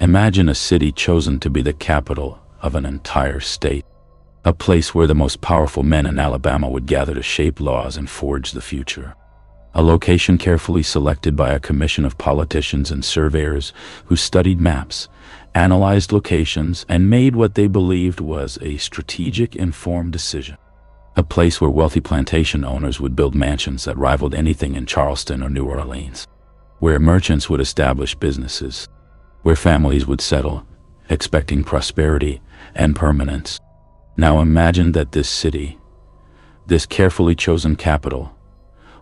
Imagine a city chosen to be the capital of an entire state, a place where the most powerful men in Alabama would gather to shape laws and forge the future. A location carefully selected by a commission of politicians and surveyors who studied maps, analyzed locations, and made what they believed was a strategic, informed decision. A place where wealthy plantation owners would build mansions that rivaled anything in Charleston or New Orleans, where merchants would establish businesses, where families would settle, expecting prosperity and permanence. Now imagine that this city, this carefully chosen capital,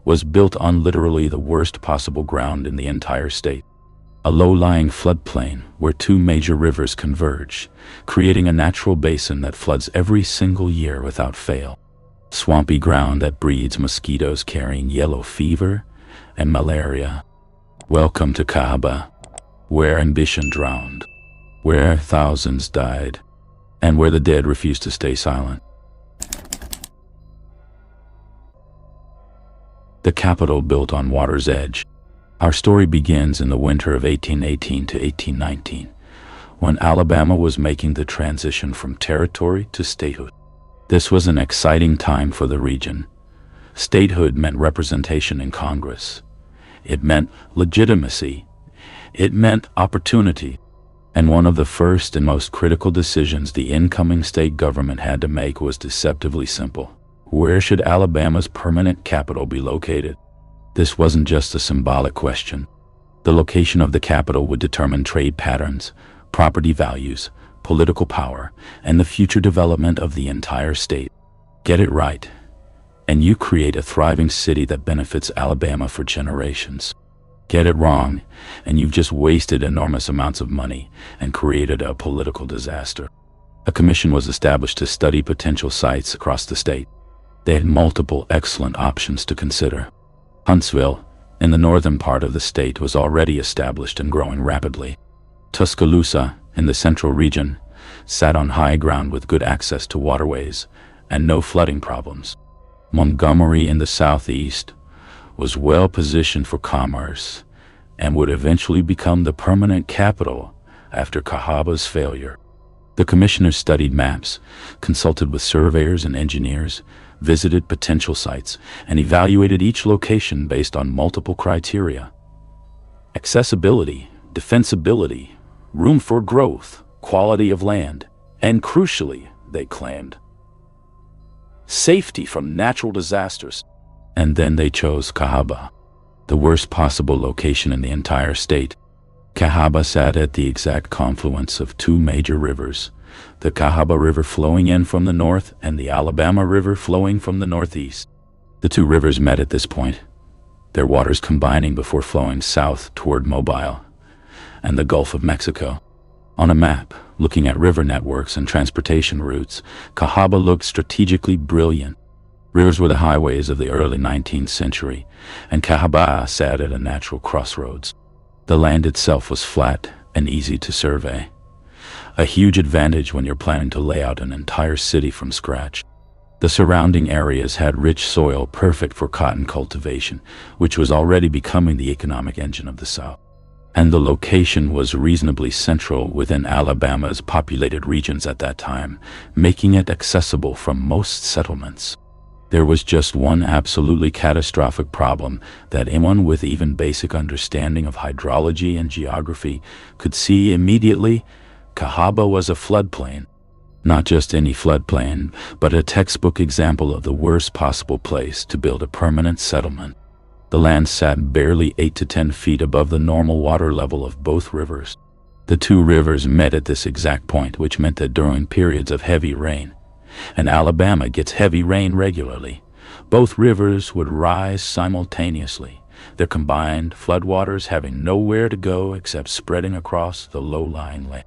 was built on literally the worst possible ground in the entire state. A low-lying floodplain where two major rivers converge, creating a natural basin that floods every single year without fail. Swampy ground that breeds mosquitoes carrying yellow fever and malaria. Welcome to Cahaba, where ambition drowned, where thousands died, and where the dead refused to stay silent. The capital built on water's edge. Our story begins in the winter of 1818 to 1819, when Alabama was making the transition from territory to statehood. This was an exciting time for the region. Statehood meant representation in Congress. It meant legitimacy. It meant opportunity. And one of the first and most critical decisions the incoming state government had to make was deceptively simple. Where should Alabama's permanent capital be located? This wasn't just a symbolic question. The location of the capital would determine trade patterns, property values, political power, and the future development of the entire state. Get it right, and you create a thriving city that benefits Alabama for generations. Get it wrong, and you've just wasted enormous amounts of money and created a political disaster. A commission was established to study potential sites across the state. They had multiple excellent options to consider. Huntsville, in the northern part of the state, was already established and growing rapidly. Tuscaloosa, in the central region, sat on high ground with good access to waterways and no flooding problems. Montgomery, in the southeast, was well positioned for commerce and would eventually become the permanent capital after Cahaba's failure. The commissioners studied maps, consulted with surveyors and engineers, visited potential sites, and evaluated each location based on multiple criteria: accessibility, defensibility, room for growth, quality of land, and crucially, they claimed, safety from natural disasters. And then they chose Cahaba, the worst possible location in the entire state. Cahaba sat at the exact confluence of two major rivers, the Cahaba River flowing in from the north and the Alabama River flowing from the northeast. The two rivers met at this point, their waters combining before flowing south toward Mobile and the Gulf of Mexico. On a map, looking at river networks and transportation routes, Cahaba looked strategically brilliant. Rivers were the highways of the early 19th century, and Cahaba sat at a natural crossroads. The land itself was flat and easy to survey, a huge advantage when you're planning to lay out an entire city from scratch. The surrounding areas had rich soil perfect for cotton cultivation, which was already becoming the economic engine of the South. And the location was reasonably central within Alabama's populated regions at that time, making it accessible from most settlements. There was just one absolutely catastrophic problem that anyone with even basic understanding of hydrology and geography could see immediately. Cahaba was a floodplain. Not just any floodplain, but a textbook example of the worst possible place to build a permanent settlement. The land sat barely 8 to 10 feet above the normal water level of both rivers. The two rivers met at this exact point, which meant that during periods of heavy rain, and Alabama gets heavy rain regularly, both rivers would rise simultaneously, their combined floodwaters having nowhere to go except spreading across the low-lying land.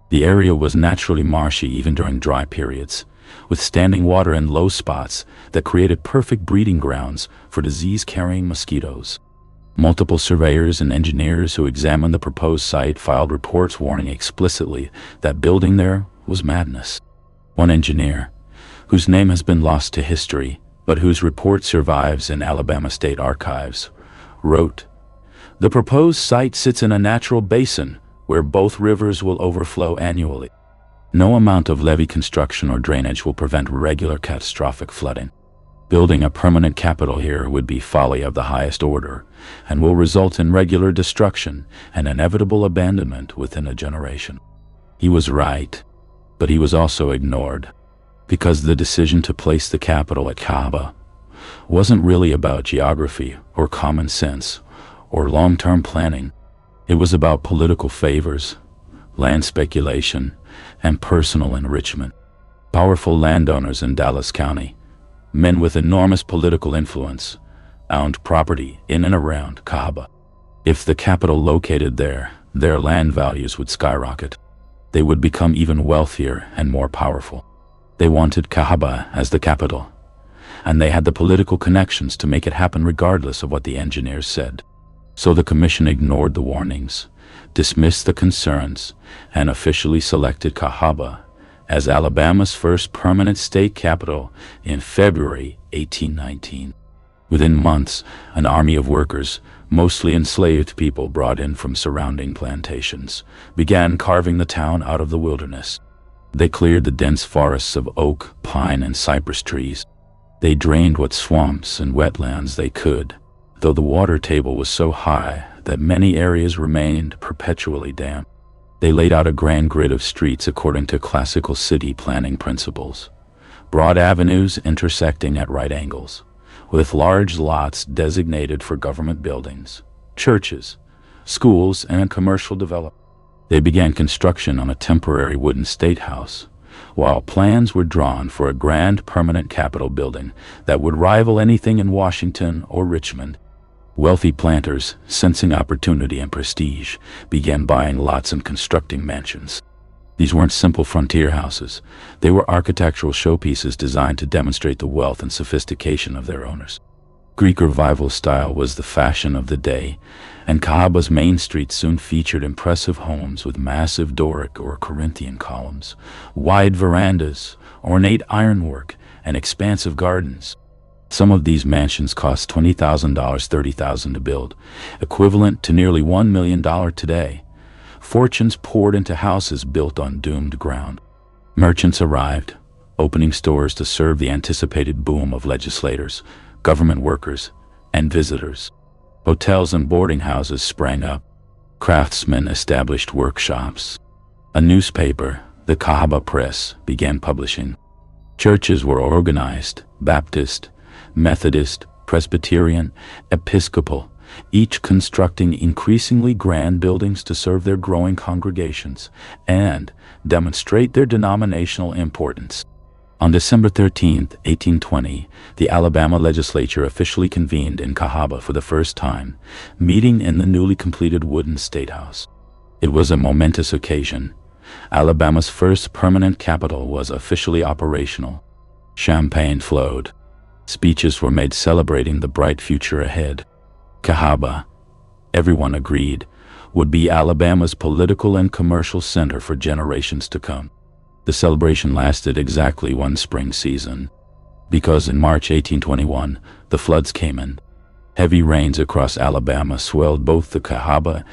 The area was naturally marshy even during dry periods, with standing water in low spots that created perfect breeding grounds for disease-carrying mosquitoes. Multiple surveyors and engineers who examined the proposed site filed reports warning explicitly that building there was madness. One engineer, whose name has been lost to history, but whose report survives in Alabama State Archives, wrote, "The proposed site sits in a natural basin where both rivers will overflow annually. No amount of levee construction or drainage will prevent regular catastrophic flooding. Building a permanent capital here would be folly of the highest order and will result in regular destruction and inevitable abandonment within a generation. He was right, but he was also ignored, because the decision to place the capital at Cahaba wasn't really about geography or common sense or long-term planning. It was about political favors, land speculation, and personal enrichment. Powerful landowners in Dallas County, men with enormous political influence, owned property in and around Cahaba. If the capital located there, their land values would skyrocket. They would become even wealthier and more powerful. They wanted Cahaba as the capital, and they had the political connections to make it happen regardless of what the engineers said. So the commission ignored the warnings, dismissed the concerns, and officially selected Cahaba as Alabama's first permanent state capital in February 1819. Within months, an army of workers, mostly enslaved people brought in from surrounding plantations, began carving the town out of the wilderness. They cleared the dense forests of oak, pine, and cypress trees. They drained what swamps and wetlands they could, though the water table was so high that many areas remained perpetually damp. They laid out a grand grid of streets according to classical city planning principles, broad avenues intersecting at right angles, with large lots designated for government buildings, churches, schools, and commercial development. They began construction on a temporary wooden state house, while plans were drawn for a grand permanent capitol building that would rival anything in Washington or Richmond. Wealthy planters, sensing opportunity and prestige, began buying lots and constructing mansions. These weren't simple frontier houses. They were architectural showpieces designed to demonstrate the wealth and sophistication of their owners. Greek Revival style was the fashion of the day, and Cahaba's main street soon featured impressive homes with massive Doric or Corinthian columns, wide verandas, ornate ironwork, and expansive gardens. Some of these mansions cost $20,000, $30,000 to build, equivalent to nearly $1 million today. Fortunes poured into houses built on doomed ground. Merchants arrived, opening stores to serve the anticipated boom of legislators, government workers, and visitors. Hotels and boarding houses sprang up. Craftsmen established workshops. A newspaper, the Cahaba Press, began publishing. Churches were organized, Baptist, Methodist, Presbyterian, Episcopal, each constructing increasingly grand buildings to serve their growing congregations and demonstrate their denominational importance. On December 13, 1820, the Alabama legislature officially convened in Cahaba for the first time, meeting in the newly completed wooden state house. It was a momentous occasion. Alabama's first permanent capital was officially operational. Champagne flowed. Speeches were made celebrating the bright future ahead. Cahaba, everyone agreed, would be Alabama's political and commercial center for generations to come. The celebration lasted exactly one spring season, because in March 1821, the floods came in. Heavy rains across Alabama swelled both the Cahaba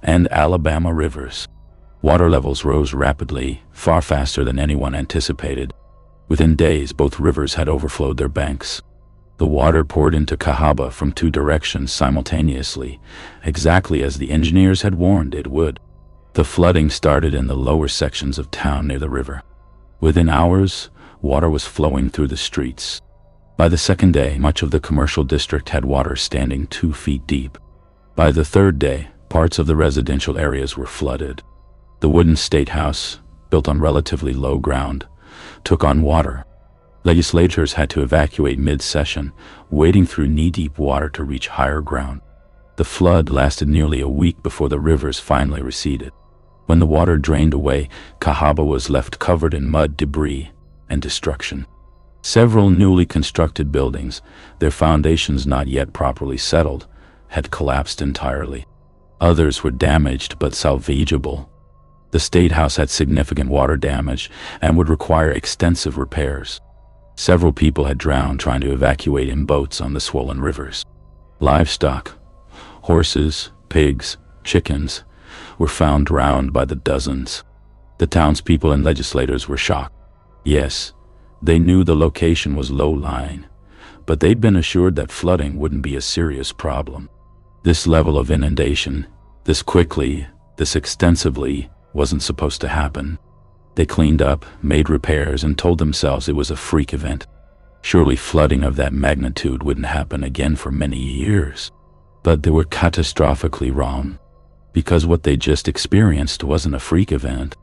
and Alabama rivers. Water levels rose rapidly, far faster than anyone anticipated. Within days, both rivers had overflowed their banks. The water poured into Cahaba from two directions simultaneously, exactly as the engineers had warned it would. The flooding started in the lower sections of town near the river. Within hours, water was flowing through the streets. By the second day, much of the commercial district had water standing 2 feet deep. By the third day, parts of the residential areas were flooded. The wooden state house, built on relatively low ground, took on water. Legislators had to evacuate mid-session, wading through knee-deep water to reach higher ground. The flood lasted nearly a week before the rivers finally receded. When the water drained away, Cahaba was left covered in mud, debris, and destruction. Several newly constructed buildings, their foundations not yet properly settled, had collapsed entirely. Others were damaged but salvageable. The state house had significant water damage and would require extensive repairs. Several people had drowned trying to evacuate in boats on the swollen rivers. Livestock, horses, pigs, chickens, were found drowned by the dozens. The townspeople and legislators were shocked. Yes, they knew the location was low-lying, but they'd been assured that flooding wouldn't be a serious problem. This level of inundation, this quickly, this extensively, wasn't supposed to happen. They cleaned up, made repairs, and told themselves it was a freak event. Surely flooding of that magnitude wouldn't happen again for many years. But they were catastrophically wrong, because what they just experienced wasn't a freak event.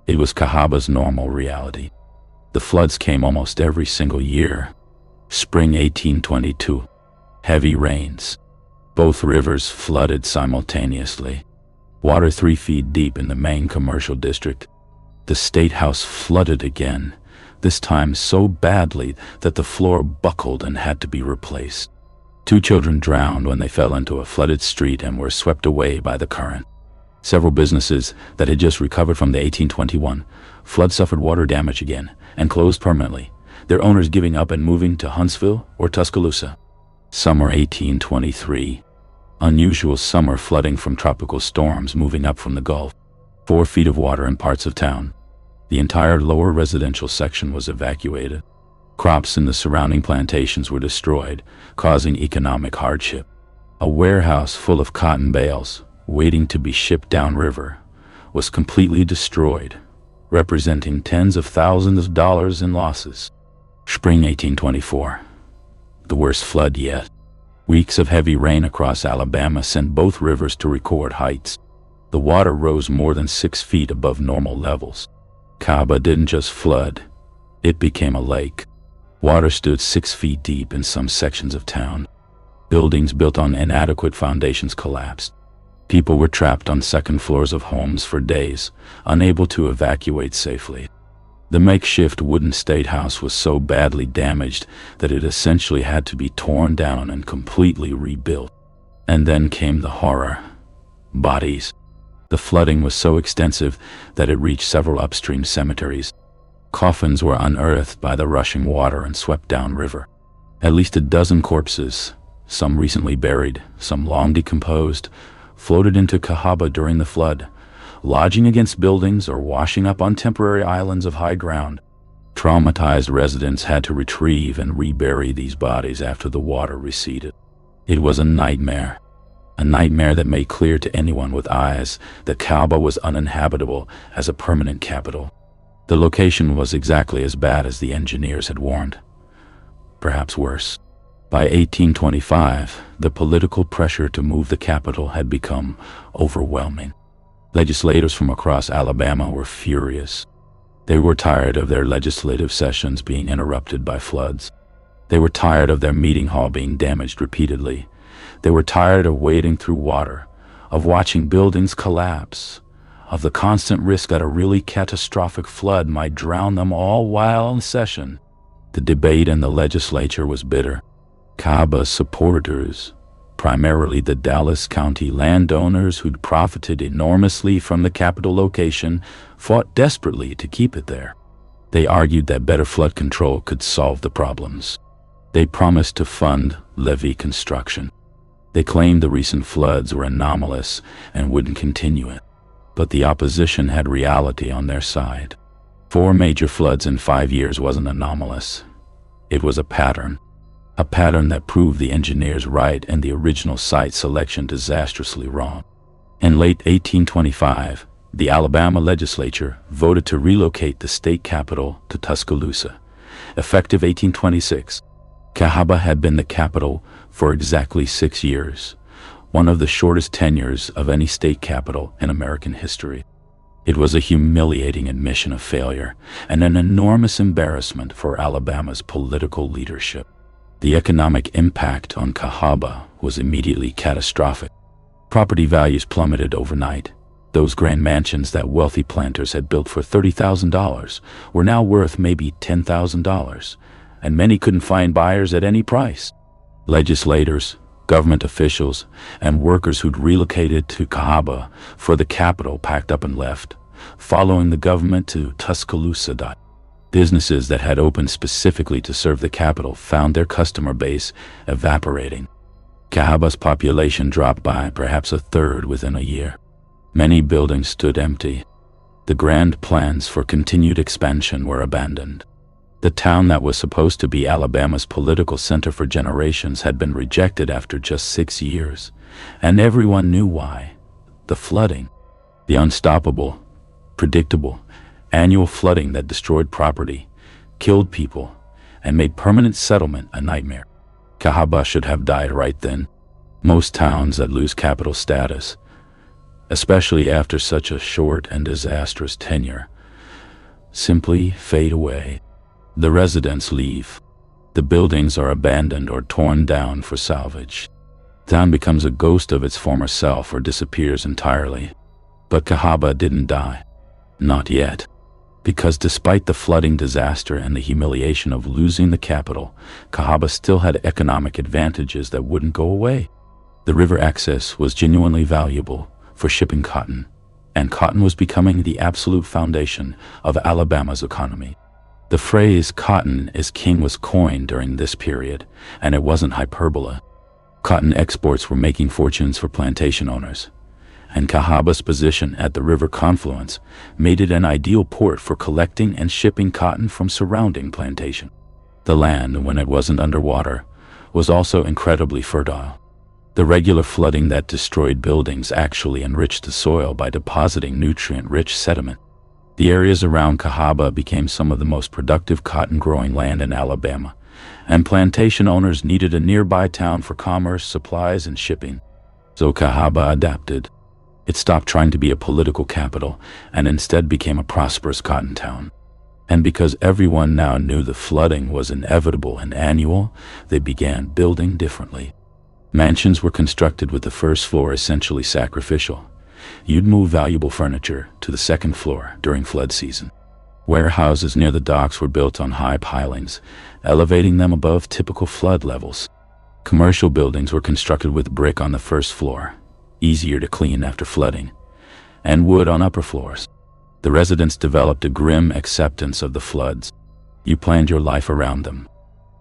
It was Cahaba's normal reality. The floods came almost every single year. Spring 1822. Heavy rains. Both rivers flooded simultaneously. Water 3 feet deep in the main commercial district. The State House flooded again, this time so badly that the floor buckled and had to be replaced. 2 children drowned when they fell into a flooded street and were swept away by the current. Several businesses that had just recovered from the 1821 flood suffered water damage again and closed permanently, their owners giving up and moving to Huntsville or Tuscaloosa. Summer 1823. Unusual summer flooding from tropical storms moving up from the Gulf. 4 feet of water in parts of town. The entire lower residential section was evacuated. Crops in the surrounding plantations were destroyed, causing economic hardship. A warehouse full of cotton bales, waiting to be shipped downriver, was completely destroyed, representing tens of thousands of dollars in losses. Spring 1824. The worst flood yet. Weeks of heavy rain across Alabama sent both rivers to record heights. The water rose more than 6 feet above normal levels. Cahaba didn't just flood, it became a lake. Water stood 6 feet deep in some sections of town. Buildings built on inadequate foundations collapsed. People were trapped on second floors of homes for days, unable to evacuate safely. The makeshift wooden state house was so badly damaged that it essentially had to be torn down and completely rebuilt. And then came the horror. Bodies. The flooding was so extensive that it reached several upstream cemeteries. Coffins were unearthed by the rushing water and swept downriver. At least a dozen corpses, some recently buried, some long decomposed, floated into Cahaba during the flood, lodging against buildings or washing up on temporary islands of high ground. Traumatized residents had to retrieve and rebury these bodies after the water receded. It was a nightmare that made clear to anyone with eyes that Cahaba was uninhabitable as a permanent capital. The location was exactly as bad as the engineers had warned, perhaps worse. By 1825, the political pressure to move the capital had become overwhelming. Legislators from across Alabama were furious. They were tired of their legislative sessions being interrupted by floods. They were tired of their meeting hall being damaged repeatedly. They were tired of wading through water, of watching buildings collapse, of the constant risk that a really catastrophic flood might drown them all while in session. The debate in the legislature was bitter. Cahaba's supporters, primarily the Dallas County landowners who'd profited enormously from the capital location, fought desperately to keep it there. They argued that better flood control could solve the problems. They promised to fund levee construction. They claimed the recent floods were anomalous and wouldn't continue it. But the opposition had reality on their side. 4 major floods in 5 years wasn't anomalous. It was a pattern that proved the engineers right and the original site selection disastrously wrong. In late 1825, the Alabama legislature voted to relocate the state capital to Tuscaloosa. Effective 1826, Cahaba had been the capital for exactly 6 years, one of the shortest tenures of any state capital in American history. It was a humiliating admission of failure and an enormous embarrassment for Alabama's political leadership. The economic impact on Cahaba was immediately catastrophic. Property values plummeted overnight. Those grand mansions that wealthy planters had built for $30,000 were now worth maybe $10,000, and many couldn't find buyers at any price. Legislators, government officials, and workers who'd relocated to Cahaba for the capital packed up and left, following the government to Tuscaloosa. Businesses that had opened specifically to serve the capital found their customer base evaporating. Cahaba's population dropped by perhaps a third within a year. Many buildings stood empty. The grand plans for continued expansion were abandoned. The town that was supposed to be Alabama's political center for generations had been rejected after just 6 years, and everyone knew why. The flooding. The unstoppable, predictable, annual flooding that destroyed property, killed people, and made permanent settlement a nightmare. Cahaba should have died right then. Most towns that lose capital status, especially after such a short and disastrous tenure, simply fade away. The residents leave. The buildings are abandoned or torn down for salvage. The town becomes a ghost of its former self or disappears entirely. But Cahaba didn't die. Not yet. Because despite the flooding disaster and the humiliation of losing the capital, Cahaba still had economic advantages that wouldn't go away. The river access was genuinely valuable for shipping cotton, and cotton was becoming the absolute foundation of Alabama's economy. The phrase "cotton is king" was coined during this period, and it wasn't hyperbole. Cotton exports were making fortunes for plantation owners, and Cahaba's position at the river confluence made it an ideal port for collecting and shipping cotton from surrounding plantations. The land, when it wasn't underwater, was also incredibly fertile. The regular flooding that destroyed buildings actually enriched the soil by depositing nutrient-rich sediment. The areas around Cahaba became some of the most productive cotton-growing land in Alabama, and plantation owners needed a nearby town for commerce, supplies, and shipping. So Cahaba adapted. It stopped trying to be a political capital and instead became a prosperous cotton town. And because everyone now knew the flooding was inevitable and annual, they began building differently. Mansions were constructed with the first floor essentially sacrificial. You'd move valuable furniture to the second floor during flood season. Warehouses near the docks were built on high pilings, elevating them above typical flood levels. Commercial buildings were constructed with brick on the first floor, easier to clean after flooding, and wood on upper floors. The residents developed a grim acceptance of the floods. You planned your life around them.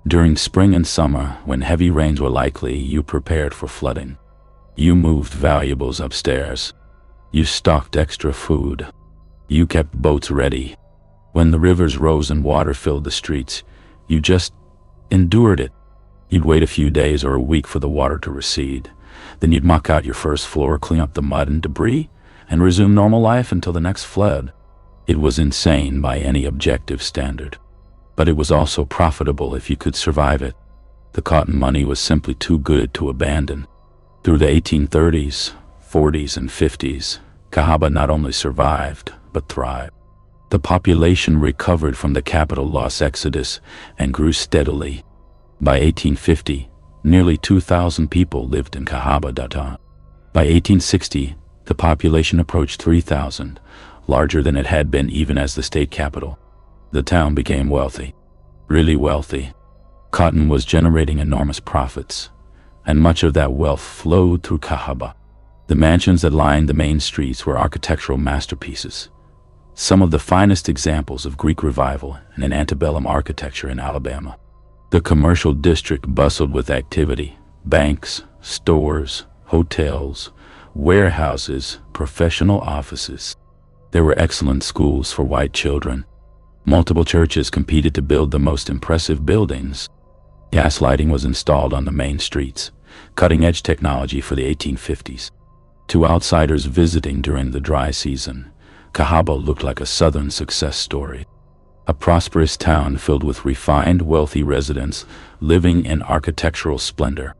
During spring and summer, when heavy rains were likely, you prepared for flooding. You moved valuables upstairs. You stocked extra food. You kept boats ready. When the rivers rose and water filled the streets, you just endured it. You'd wait a few days or a week for the water to recede. Then you'd muck out your first floor, clean up the mud and debris, and resume normal life until the next flood. It was insane by any objective standard. But it was also profitable if you could survive it. The cotton money was simply too good to abandon. Through the 1830s, 40s, and 50s, Cahaba not only survived, but thrived. The population recovered from the capital loss exodus and grew steadily. By 1850, nearly 2,000 people lived in Cahaba.The. By 1860, the population approached 3,000, larger than it had been even as the state capital. The town became wealthy, really wealthy. Cotton was generating enormous profits, and much of that wealth flowed through Cahaba. The mansions that lined the main streets were architectural masterpieces, some of the finest examples of Greek revival and an antebellum architecture in Alabama. The commercial district bustled with activity: banks, stores, hotels, warehouses, professional offices. There were excellent schools for white children. Multiple churches competed to build the most impressive buildings. Gas lighting was installed on the main streets, cutting-edge technology for the 1850s. To outsiders visiting during the dry season, Cahaba looked like a southern success story. A prosperous town filled with refined, wealthy residents living in architectural splendor.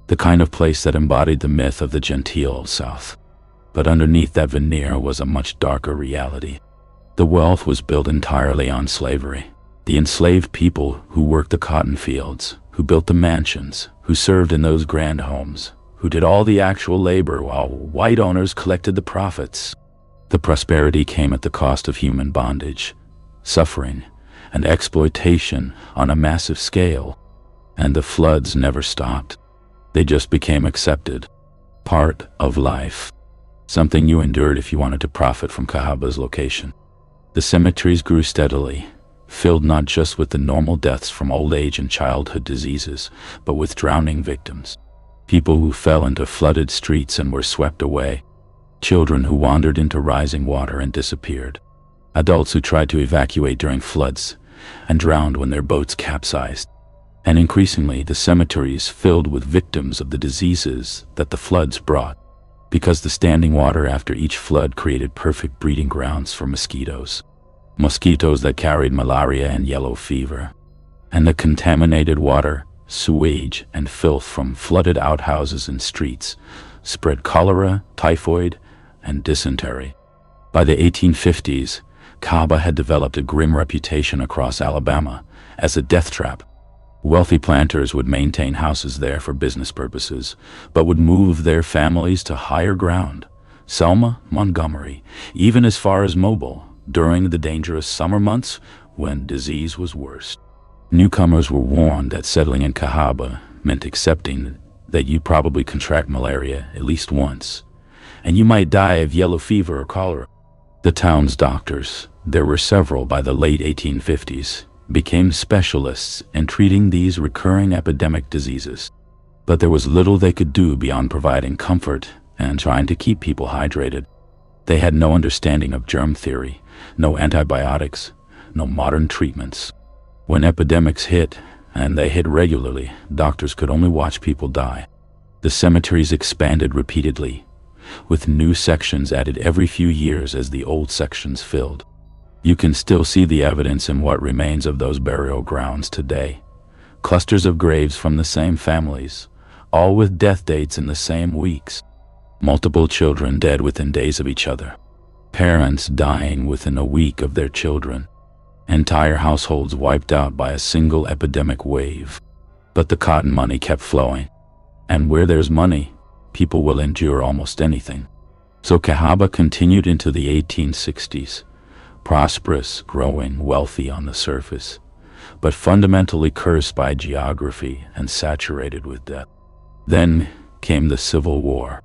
The kind of place that embodied the myth of the genteel South. But underneath that veneer was a much darker reality. The wealth was built entirely on slavery. The enslaved people who worked the cotton fields, who built the mansions, who served in those grand homes, who did all the actual labor while white owners collected the profits. The prosperity came at the cost of human bondage, suffering, and exploitation on a massive scale. And the floods never stopped. They just became accepted, part of life, something you endured if you wanted to profit from Cahaba's location. The cemeteries grew steadily, filled not just with the normal deaths from old age and childhood diseases, but with drowning victims, people who fell into flooded streets and were swept away. children who wandered into rising water and disappeared, adults who tried to evacuate during floods and drowned when their boats capsized, and increasingly the cemeteries filled with victims of the diseases that the floods brought, because the standing water after each flood created perfect breeding grounds for mosquitoes that carried malaria and yellow fever, and the contaminated water, sewage, and filth from flooded outhouses and streets spread cholera, typhoid, and dysentery. By the 1850s, Cahaba had developed a grim reputation across Alabama as a death trap. Wealthy planters would maintain houses there for business purposes, but would move their families to higher ground, Selma, Montgomery, even as far as Mobile, during the dangerous summer months when disease was worst. Newcomers were warned that settling in Cahaba meant accepting that you'd probably contract malaria at least once, and you might die of yellow fever or cholera. The town's doctors, there were several by the late 1850s, became specialists in treating these recurring epidemic diseases. But there was little they could do beyond providing comfort and trying to keep people hydrated. They had no understanding of germ theory, no antibiotics, no modern treatments. When epidemics hit, and they hit regularly, doctors could only watch people die. The cemeteries expanded repeatedly, with new sections added every few years as the old sections filled. You can still see the evidence in what remains of those burial grounds today. Clusters of graves from the same families, all with death dates in the same weeks. Multiple children dead within days of each other. Parents dying within a week of their children. Entire households wiped out by a single epidemic wave. But the cotton money kept flowing. And where there's money, people will endure almost anything. So Cahaba continued into the 1860s, prosperous, growing, wealthy on the surface, but fundamentally cursed by geography and saturated with death. Then came the Civil War,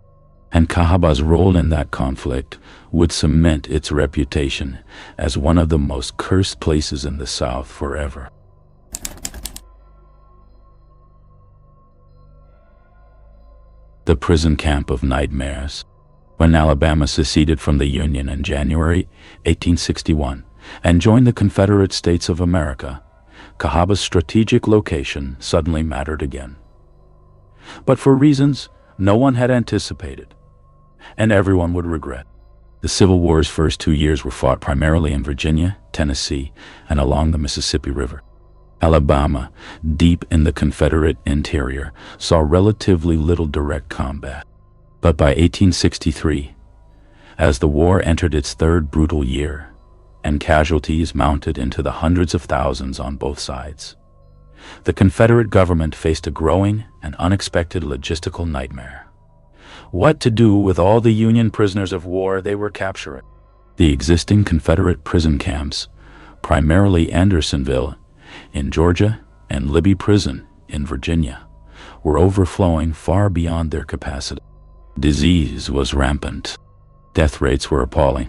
and Cahaba's role in that conflict would cement its reputation as one of the most cursed places in the South forever. The prison camp of nightmares. When Alabama seceded from the Union in January 1861 and joined the Confederate States of America, Cahaba's strategic location suddenly mattered again. But for reasons no one had anticipated, and everyone would regret. The Civil War's first 2 years were fought primarily in Virginia, Tennessee, and along the Mississippi River. Alabama, deep in the Confederate interior, saw relatively little direct combat. But by 1863, as the war entered its third brutal year, and casualties mounted into the hundreds of thousands on both sides, the Confederate government faced a growing and unexpected logistical nightmare. What to do with all the Union prisoners of war they were capturing? The existing Confederate prison camps, primarily Andersonville in Georgia and Libby Prison in Virginia, were overflowing far beyond their capacity. Disease was rampant. Death rates were appalling.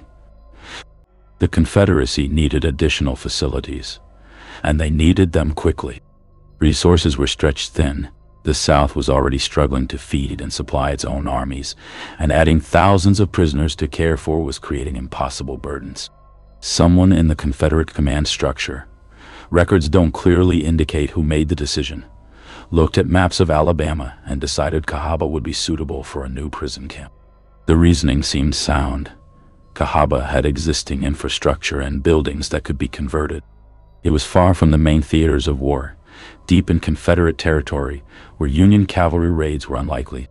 The Confederacy needed additional facilities, and they needed them quickly. Resources were stretched thin. The South was already struggling to feed and supply its own armies, and adding thousands of prisoners to care for was creating impossible burdens. Someone in the Confederate command structure, records don't clearly indicate who made the decision, looked at maps of Alabama and decided Cahaba would be suitable for a new prison camp. The reasoning seemed sound. Cahaba had existing infrastructure and buildings that could be converted. It was far from the main theaters of war, deep in Confederate territory where Union cavalry raids were unlikely.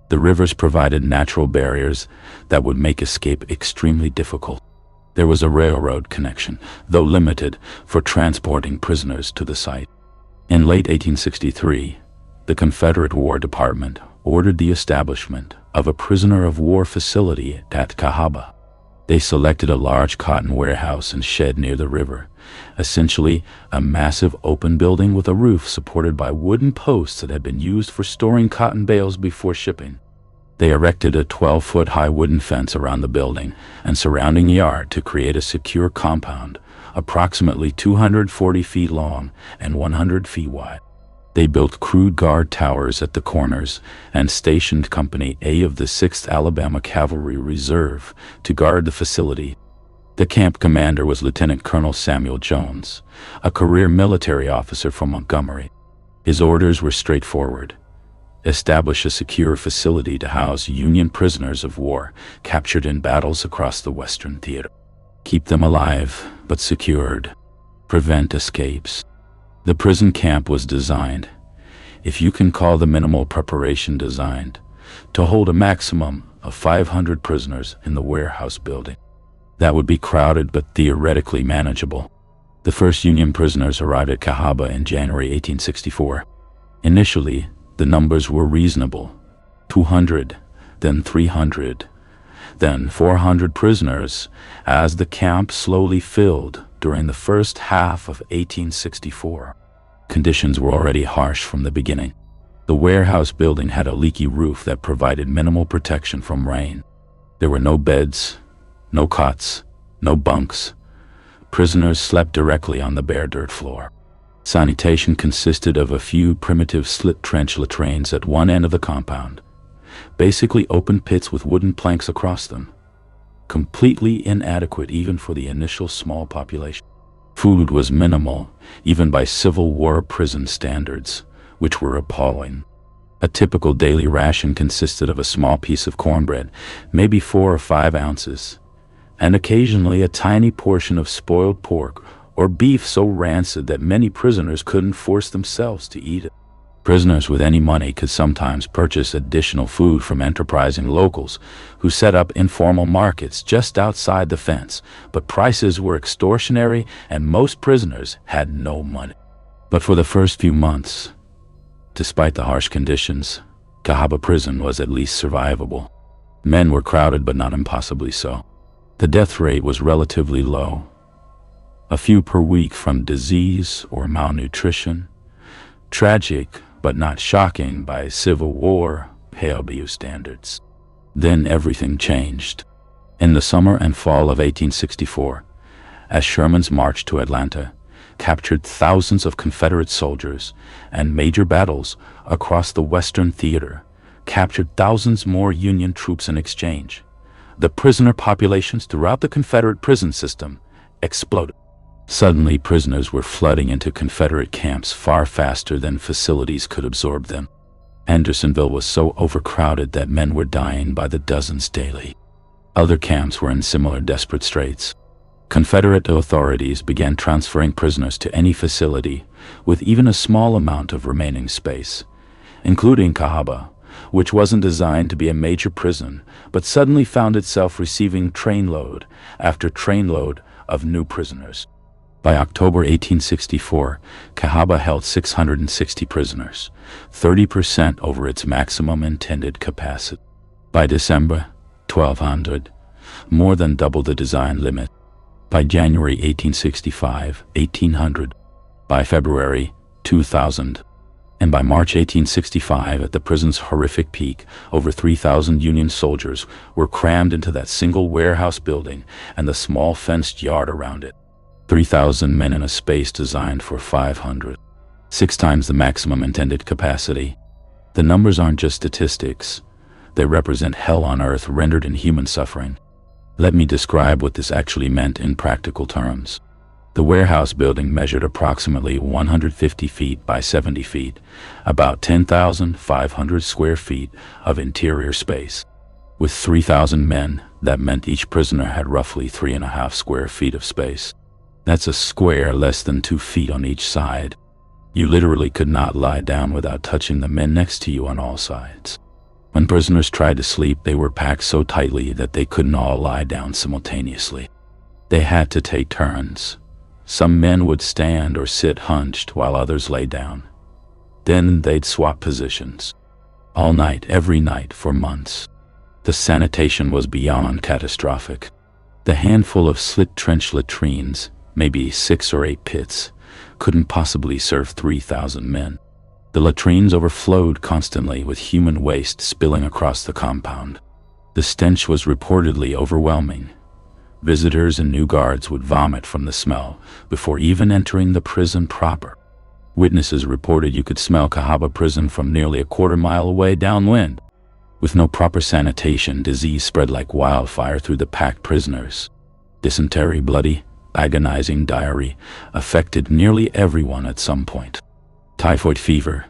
The rivers provided natural barriers that would make escape extremely difficult. There was a railroad connection, though limited, for transporting prisoners to the site. In late 1863, the Confederate War Department ordered the establishment of a prisoner of war facility at Cahaba. They selected a large cotton warehouse and shed near the river, essentially a massive open building with a roof supported by wooden posts that had been used for storing cotton bales before shipping. They erected a 12-foot-high wooden fence around the building and surrounding yard to create a secure compound, approximately 240 feet long and 100 feet wide. They built crude guard towers at the corners and stationed Company A of the 6th Alabama Cavalry Reserve to guard the facility. The camp commander was Lieutenant Colonel Samuel Jones, a career military officer from Montgomery. His orders were straightforward: establish a secure facility to house Union prisoners of war captured in battles across the Western theater. Keep them alive, but secured. Prevent escapes. The prison camp was designed, if you can call the minimal preparation designed, to hold a maximum of 500 prisoners in the warehouse building. That would be crowded but theoretically manageable. The first Union prisoners arrived at Cahaba in January 1864. Initially, the numbers were reasonable: 200, then 300, then 400 prisoners, as the camp slowly filled during the first half of 1864. Conditions were already harsh from the beginning. The warehouse building had a leaky roof that provided minimal protection from rain. There were no beds, no cots, no bunks. Prisoners slept directly on the bare dirt floor. Sanitation consisted of a few primitive slit trench latrines at one end of the compound, basically open pits with wooden planks across them, completely inadequate even for the initial small population. Food was minimal, even by Civil War prison standards, which were appalling. A typical daily ration consisted of a small piece of cornbread, maybe 4 or 5 ounces, and occasionally a tiny portion of spoiled pork or beef so rancid that many prisoners couldn't force themselves to eat it. Prisoners with any money could sometimes purchase additional food from enterprising locals who set up informal markets just outside the fence, but prices were extortionary and most prisoners had no money. But for the first few months, despite the harsh conditions, Cahaba prison was at least survivable. Men were crowded but not impossibly so. The death rate was relatively low, a few per week from disease or malnutrition. Tragic, but not shocking by Civil War pale-blue standards. Then everything changed. In the summer and fall of 1864, as Sherman's march to Atlanta captured thousands of Confederate soldiers, and major battles across the Western theater captured thousands more Union troops in exchange, the prisoner populations throughout the Confederate prison system exploded. Suddenly, prisoners were flooding into Confederate camps far faster than facilities could absorb them. Andersonville was so overcrowded that men were dying by the dozens daily. Other camps were in similar desperate straits. Confederate authorities began transferring prisoners to any facility with even a small amount of remaining space, including Cahaba, which wasn't designed to be a major prison, but suddenly found itself receiving trainload after trainload of new prisoners. By October 1864, Cahaba held 660 prisoners, 30% over its maximum intended capacity. By December, 1,200, more than double the design limit. By January 1865, 1,800. By February, 2,000. And by March 1865, at the prison's horrific peak, over 3,000 Union soldiers were crammed into that single warehouse building and the small fenced yard around it. 3,000 men in a space designed for 500. 6 times the maximum intended capacity. The numbers aren't just statistics. They represent hell on earth rendered in human suffering. Let me describe what this actually meant in practical terms. The warehouse building measured approximately 150 feet by 70 feet, about 10,500 square feet of interior space. With 3,000 men, that meant each prisoner had roughly 3.5 square feet of space. That's a square less than 2 feet on each side. You literally could not lie down without touching the men next to you on all sides. When prisoners tried to sleep, they were packed so tightly that they couldn't all lie down simultaneously. They had to take turns. Some men would stand or sit hunched while others lay down. Then they'd swap positions. All night, every night, for months. The sanitation was beyond catastrophic. The handful of slit trench latrines, maybe 6 or 8 pits, couldn't possibly serve 3,000 men. The latrines overflowed constantly with human waste spilling across the compound. The stench was reportedly overwhelming. Visitors and new guards would vomit from the smell before even entering the prison proper. Witnesses reported you could smell Cahaba prison from nearly a quarter-mile away downwind. With no proper sanitation, disease spread like wildfire through the packed prisoners. Dysentery, bloody, agonizing diarrhea affected nearly everyone at some point. Typhoid fever,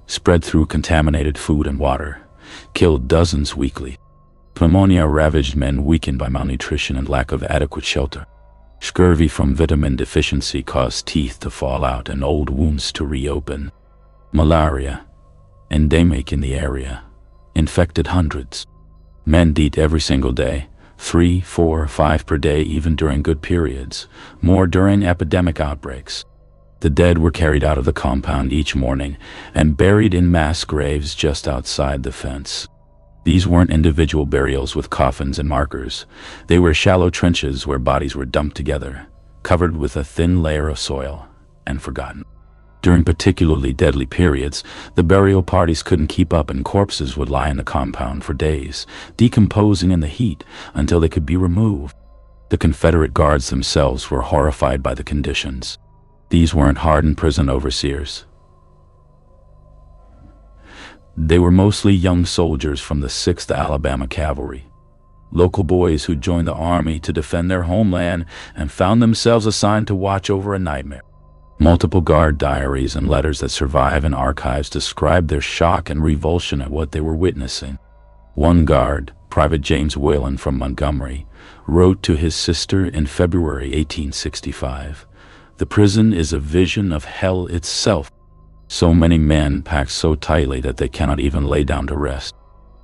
spread through contaminated food and water, killed dozens weekly. Pneumonia ravaged men weakened by malnutrition and lack of adequate shelter. Scurvy from vitamin deficiency caused teeth to fall out and old wounds to reopen. Malaria, endemic in the area, infected hundreds. Men died every single day, 3, 4, 5 per day even during good periods, more during epidemic outbreaks. The dead were carried out of the compound each morning and buried in mass graves just outside the fence. These weren't individual burials with coffins and markers. They were shallow trenches where bodies were dumped together, covered with a thin layer of soil, and forgotten. During particularly deadly periods, the burial parties couldn't keep up and corpses would lie in the compound for days, decomposing in the heat until they could be removed. The Confederate guards themselves were horrified by the conditions. These weren't hardened prison overseers. They were mostly young soldiers from the 6th Alabama Cavalry, local boys who joined the army to defend their homeland and found themselves assigned to watch over a nightmare. Multiple guard diaries and letters that survive in archives describe their shock and revulsion at what they were witnessing. One guard, Private James Whalen from Montgomery, wrote to his sister in February 1865, "The prison is a vision of hell itself. So many men packed so tightly that they cannot even lay down to rest.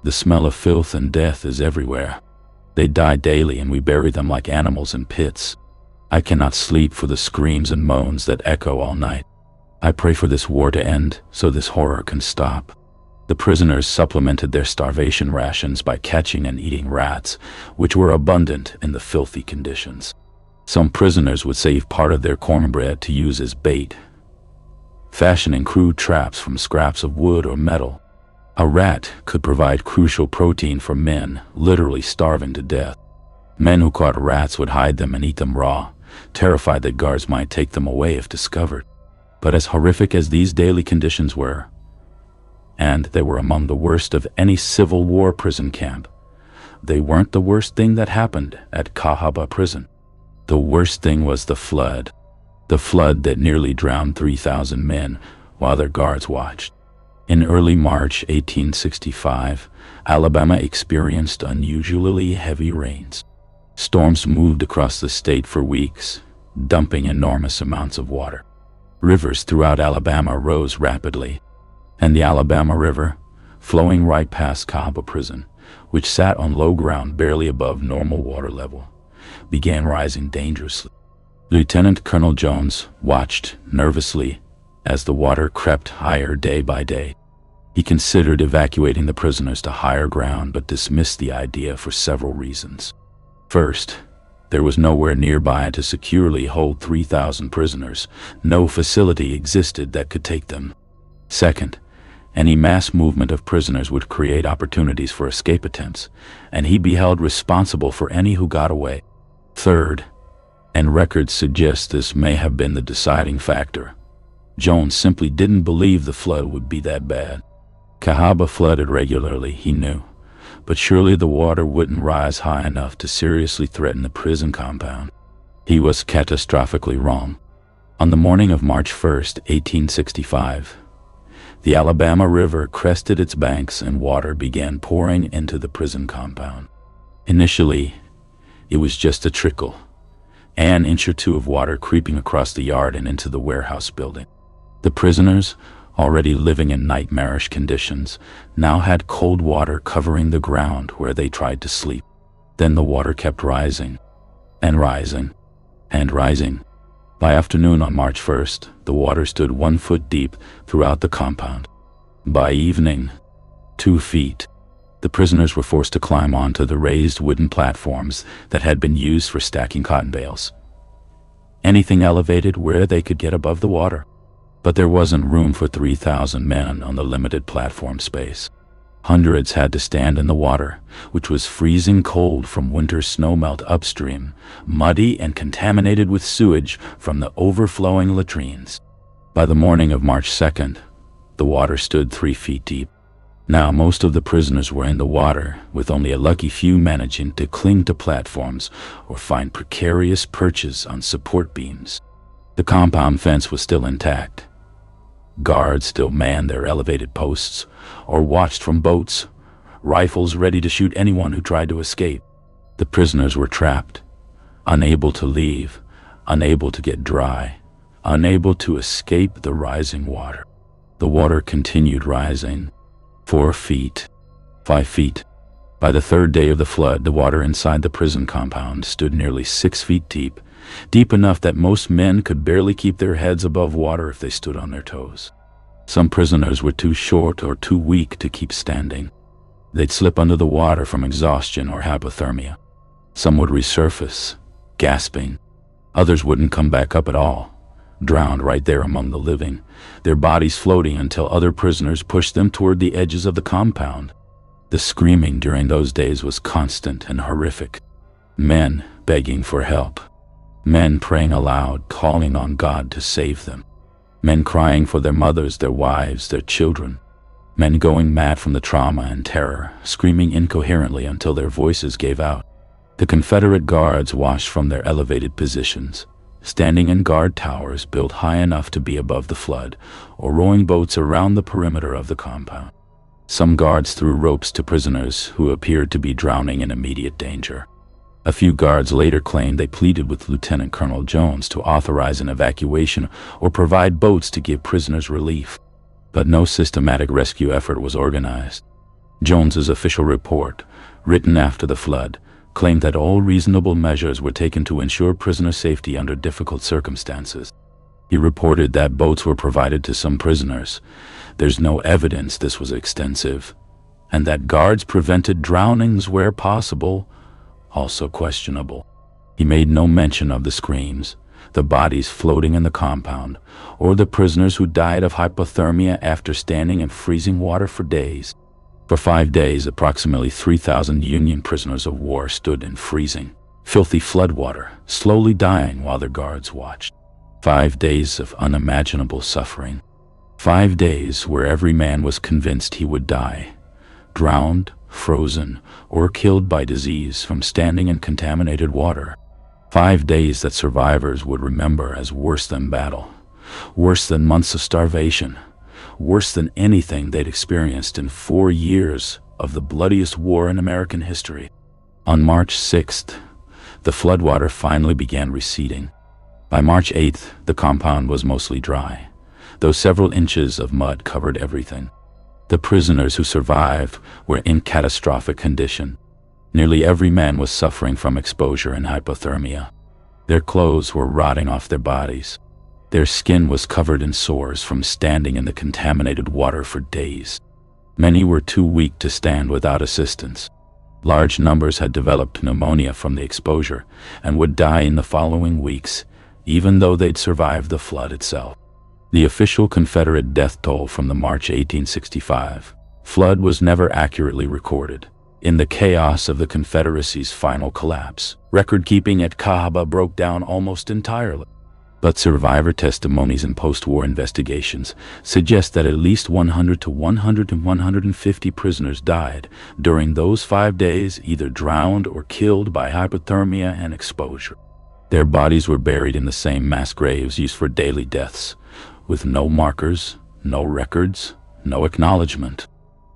The smell of filth and death is everywhere. They die daily and we bury them like animals in pits. I cannot sleep for the screams and moans that echo all night. I pray for this war to end so this horror can stop." The prisoners supplemented their starvation rations by catching and eating rats, which were abundant in the filthy conditions. Some prisoners would save part of their cornbread to use as bait, fashioning crude traps from scraps of wood or metal. A rat could provide crucial protein for men literally starving to death. Men who caught rats would hide them and eat them raw, terrified that guards might take them away if discovered. But as horrific as these daily conditions were, and they were among the worst of any Civil War prison camp, they weren't the worst thing that happened at Cahaba prison. The worst thing was the flood that nearly drowned 3,000 men while their guards watched. In early March 1865, Alabama experienced unusually heavy rains. Storms moved across the state for weeks, dumping enormous amounts of water. Rivers throughout Alabama rose rapidly, and the Alabama River, flowing right past Cahaba prison, which sat on low ground barely above normal water level, began rising dangerously. Lieutenant Colonel Jones watched nervously as the water crept higher day by day. He considered evacuating the prisoners to higher ground but dismissed the idea for several reasons. First, there was nowhere nearby to securely hold 3,000 prisoners. No facility existed that could take them. Second, any mass movement of prisoners would create opportunities for escape attempts, and he'd be held responsible for any who got away. Third, and records suggest this may have been the deciding factor, Jones simply didn't believe the flood would be that bad. Cahaba flooded regularly, he knew, but surely the water wouldn't rise high enough to seriously threaten the prison compound. He was catastrophically wrong. On the morning of March 1st, 1865, the Alabama River crested its banks and water began pouring into the prison compound. Initially, it was just a trickle, an inch or two of water creeping across the yard and into the warehouse building. The prisoners, already living in nightmarish conditions, now had cold water covering the ground where they tried to sleep. Then the water kept rising, and rising, and rising. By afternoon on March 1st, the water stood 1 foot deep throughout the compound. By evening, 2 feet. The prisoners were forced to climb onto the raised wooden platforms that had been used for stacking cotton bales. Anything elevated where they could get above the water. But there wasn't room for 3,000 men on the limited platform space. Hundreds had to stand in the water, which was freezing cold from winter snowmelt upstream, muddy and contaminated with sewage from the overflowing latrines. By the morning of March 2nd, the water stood 3 feet deep. Now most of the prisoners were in the water, with only a lucky few managing to cling to platforms or find precarious perches on support beams. The compound fence was still intact. Guards still manned their elevated posts or watched from boats, rifles ready to shoot anyone who tried to escape. The prisoners were trapped, unable to leave, unable to get dry, unable to escape the rising water. The water continued rising. 4 feet, 5 feet. By the third day of the flood, the water inside the prison compound stood nearly 6 feet deep, deep enough that most men could barely keep their heads above water if they stood on their toes. Some prisoners were too short or too weak to keep standing. They'd slip under the water from exhaustion or hypothermia. Some would resurface, gasping. Others wouldn't come back up at all, drowned right there among the living, their bodies floating until other prisoners pushed them toward the edges of the compound. The screaming during those days was constant and horrific. Men begging for help. Men praying aloud, calling on God to save them. Men crying for their mothers, their wives, their children. Men going mad from the trauma and terror, screaming incoherently until their voices gave out. The Confederate guards watched from their elevated positions, standing in guard towers built high enough to be above the flood, or rowing boats around the perimeter of the compound. Some guards threw ropes to prisoners who appeared to be drowning in immediate danger. A few guards later claimed they pleaded with Lieutenant Colonel Jones to authorize an evacuation or provide boats to give prisoners relief. But no systematic rescue effort was organized. Jones's official report, written after the flood, claimed that all reasonable measures were taken to ensure prisoner safety under difficult circumstances. He reported that boats were provided to some prisoners. There's no evidence this was extensive, and that guards prevented drownings where possible, also questionable. He made no mention of the screams, the bodies floating in the compound, or the prisoners who died of hypothermia after standing in freezing water for days. For 5 days, approximately 3,000 Union prisoners of war stood in freezing, filthy floodwater, slowly dying while their guards watched. 5 days of unimaginable suffering. 5 days where every man was convinced he would die, drowned, frozen, or killed by disease from standing in contaminated water. 5 days that survivors would remember as worse than battle, worse than months of starvation, worse than anything they'd experienced in 4 years of the bloodiest war in American history. On March 6th, the floodwater finally began receding. By March 8th, the compound was mostly dry, though several inches of mud covered everything. The prisoners who survived were in catastrophic condition. Nearly every man was suffering from exposure and hypothermia. Their clothes were rotting off their bodies. Their skin was covered in sores from standing in the contaminated water for days. Many were too weak to stand without assistance. Large numbers had developed pneumonia from the exposure and would die in the following weeks, even though they'd survived the flood itself. The official Confederate death toll from the March 1865 flood was never accurately recorded. In the chaos of the Confederacy's final collapse, record-keeping at Cahaba broke down almost entirely. But survivor testimonies and post-war investigations suggest that at least 100 to 150 prisoners died during those 5 days, either drowned or killed by hypothermia and exposure. Their bodies were buried in the same mass graves used for daily deaths, with no markers, no records, no acknowledgement.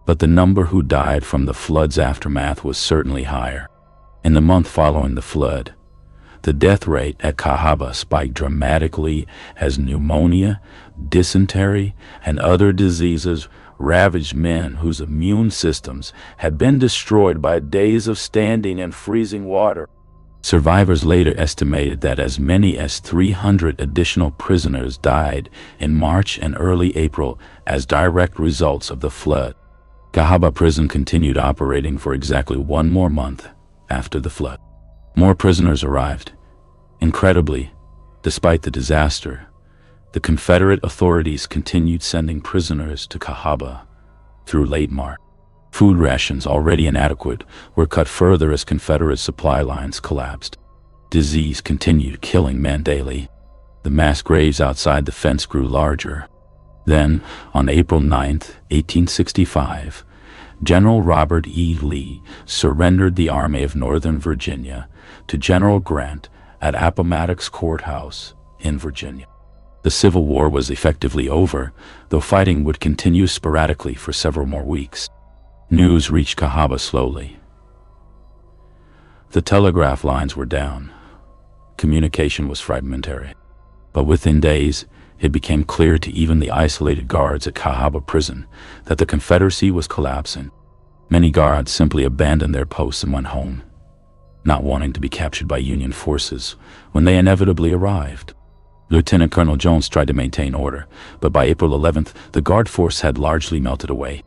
But the number who died from the flood's aftermath was certainly higher. In the month following the flood, the death rate at Cahaba spiked dramatically as pneumonia, dysentery, and other diseases ravaged men whose immune systems had been destroyed by days of standing in freezing water. Survivors later estimated that as many as 300 additional prisoners died in March and early April as direct results of the flood. Cahaba prison continued operating for exactly 1 more month after the flood. More prisoners arrived. Incredibly, despite the disaster, the Confederate authorities continued sending prisoners to Cahaba through late March. Food rations, already inadequate, were cut further as Confederate supply lines collapsed. Disease continued killing men daily. The mass graves outside the fence grew larger. Then, on April 9, 1865, General Robert E. Lee surrendered the Army of Northern Virginia to General Grant at Appomattox Courthouse in Virginia. The Civil War was effectively over, though fighting would continue sporadically for several more weeks. News reached Cahaba slowly. The telegraph lines were down. Communication was fragmentary. But within days, it became clear to even the isolated guards at Cahaba prison that the Confederacy was collapsing. Many guards simply abandoned their posts and went home, not wanting to be captured by Union forces when they inevitably arrived. Lieutenant Colonel Jones tried to maintain order, but by April 11th, the guard force had largely melted away.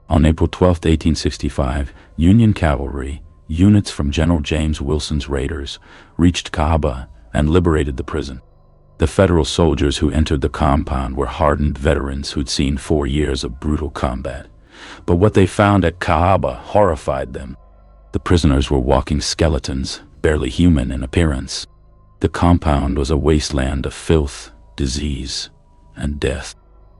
On April 12, 1865, Union cavalry, units from General James Wilson's raiders, reached Cahaba and liberated the prison. The Federal soldiers who entered the compound were hardened veterans who'd seen 4 years of brutal combat. But what they found at Cahaba horrified them. The prisoners were walking skeletons, barely human in appearance. The compound was a wasteland of filth, disease, and death.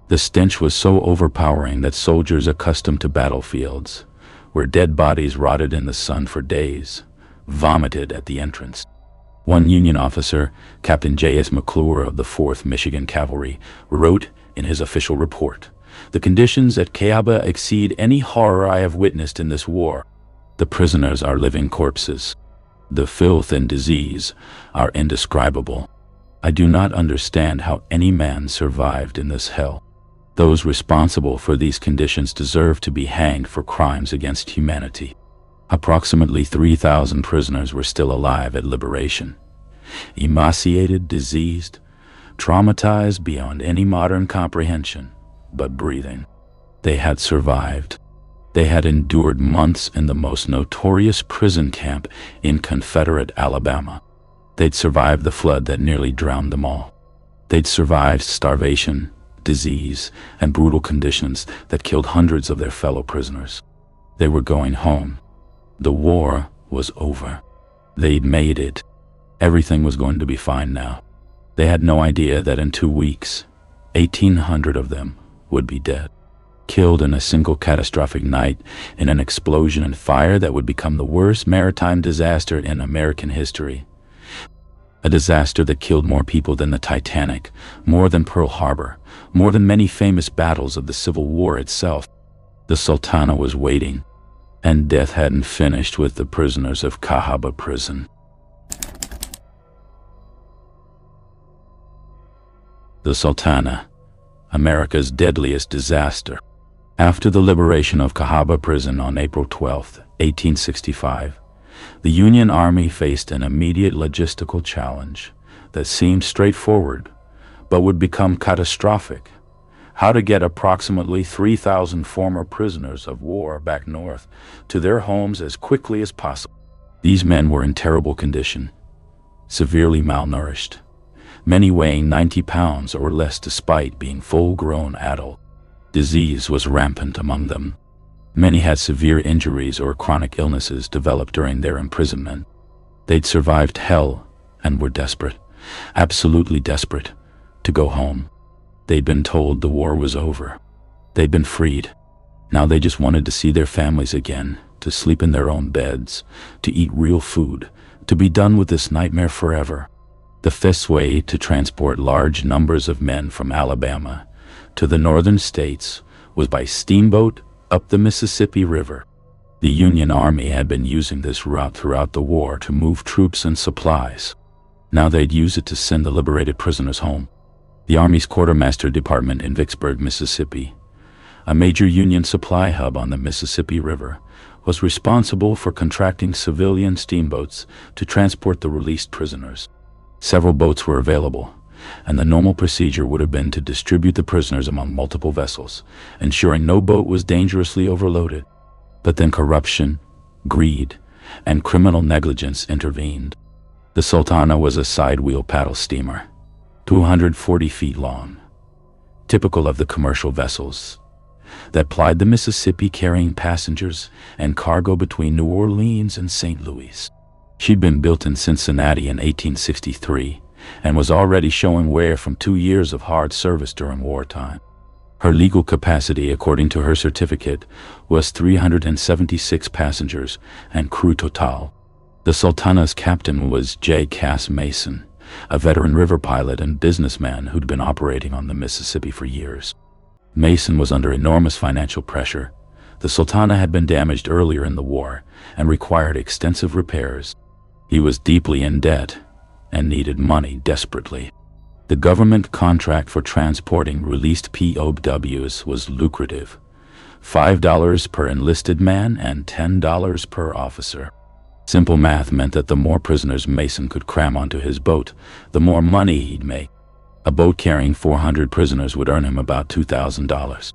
The stench was so overpowering that soldiers accustomed to battlefields, where dead bodies rotted in the sun for days, vomited at the entrance. One Union officer, Captain J.S. McClure of the 4th Michigan Cavalry, wrote in his official report, "The conditions at Cahaba exceed any horror I have witnessed in this war. The prisoners are living corpses. The filth and disease are indescribable. I do not understand how any man survived in this hell. Those responsible for these conditions deserve to be hanged for crimes against humanity." Approximately 3,000 prisoners were still alive at liberation. Emaciated, diseased, traumatized beyond any modern comprehension, but breathing. They had survived. They had endured months in the most notorious prison camp in Confederate Alabama. They'd survived the flood that nearly drowned them all. They'd survived starvation, disease, and brutal conditions that killed hundreds of their fellow prisoners. They were going home. The war was over. They'd made it. Everything was going to be fine now. They had no idea that in 2 weeks, 1,800 of them would be dead, killed in a single catastrophic night in an explosion and fire that would become the worst maritime disaster in American history. A disaster that killed more people than the Titanic, more than Pearl Harbor, more than many famous battles of the Civil War itself. The Sultana was waiting, and death hadn't finished with the prisoners of Cahaba prison. The Sultana, America's deadliest disaster. After the liberation of Cahaba prison on April 12, 1865, the Union Army faced an immediate logistical challenge that seemed straightforward, but would become catastrophic. How to get approximately 3,000 former prisoners of war back north to their homes as quickly as possible. These men were in terrible condition, severely malnourished, many weighing 90 pounds or less despite being full-grown adults. Disease was rampant among them. Many had severe injuries or chronic illnesses developed during their imprisonment. They'd survived hell and were desperate, absolutely desperate, to go home. They'd been told the war was over. They'd been freed. Now they just wanted to see their families again, to sleep in their own beds, to eat real food, to be done with this nightmare forever. The best way to transport large numbers of men from Alabama to the northern states was by steamboat up the Mississippi River. The Union Army had been using this route throughout the war to move troops and supplies. Now they'd use it to send the liberated prisoners home. The Army's Quartermaster Department in Vicksburg, Mississippi, a major Union supply hub on the Mississippi River, was responsible for contracting civilian steamboats to transport the released prisoners. Several boats were available, and the normal procedure would have been to distribute the prisoners among multiple vessels, ensuring no boat was dangerously overloaded. But then corruption, greed, and criminal negligence intervened. The Sultana was a side-wheel paddle steamer, 240 feet long, typical of the commercial vessels that plied the Mississippi, carrying passengers and cargo between New Orleans and St. Louis. She'd been built in Cincinnati in 1863 and was already showing wear from 2 years of hard service during wartime. Her legal capacity, according to her certificate, was 376 passengers and crew total. The Sultana's captain was J. Cass Mason, a veteran river pilot and businessman who'd been operating on the Mississippi for years. Mason was under enormous financial pressure. The Sultana had been damaged earlier in the war and required extensive repairs. He was deeply in debt and needed money desperately. The government contract for transporting released POWs was lucrative, $5 per enlisted man and $10 per officer. Simple math meant that the more prisoners Mason could cram onto his boat, the more money he'd make. A boat carrying 400 prisoners would earn him about $2,000.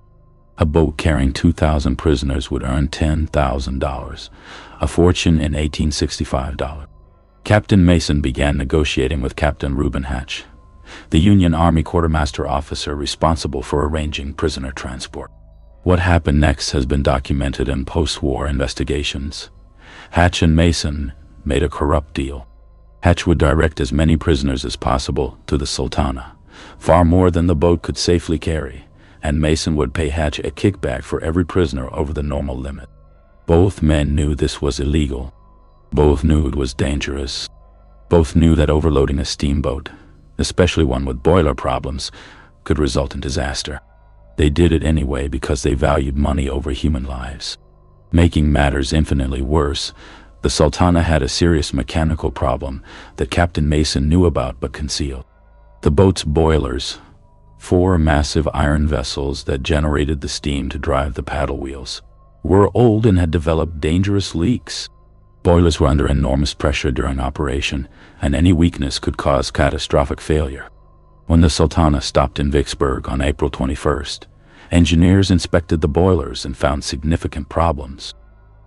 A boat carrying 2,000 prisoners would earn $10,000, a fortune in 1865 dollars. Captain Mason began negotiating with Captain Reuben Hatch, the Union Army quartermaster officer responsible for arranging prisoner transport. What happened next has been documented in post-war investigations. Hatch and Mason made a corrupt deal. Hatch would direct as many prisoners as possible to the Sultana, far more than the boat could safely carry, and Mason would pay Hatch a kickback for every prisoner over the normal limit. Both men knew this was illegal. Both knew it was dangerous. Both knew that overloading a steamboat, especially one with boiler problems, could result in disaster. They did it anyway because they valued money over human lives. Making matters infinitely worse, the Sultana had a serious mechanical problem that Captain Mason knew about but concealed. The boat's boilers, 4 massive iron vessels that generated the steam to drive the paddle wheels, were old and had developed dangerous leaks. Boilers were under enormous pressure during operation, and any weakness could cause catastrophic failure. When the Sultana stopped in Vicksburg on April 21st, engineers inspected the boilers and found significant problems.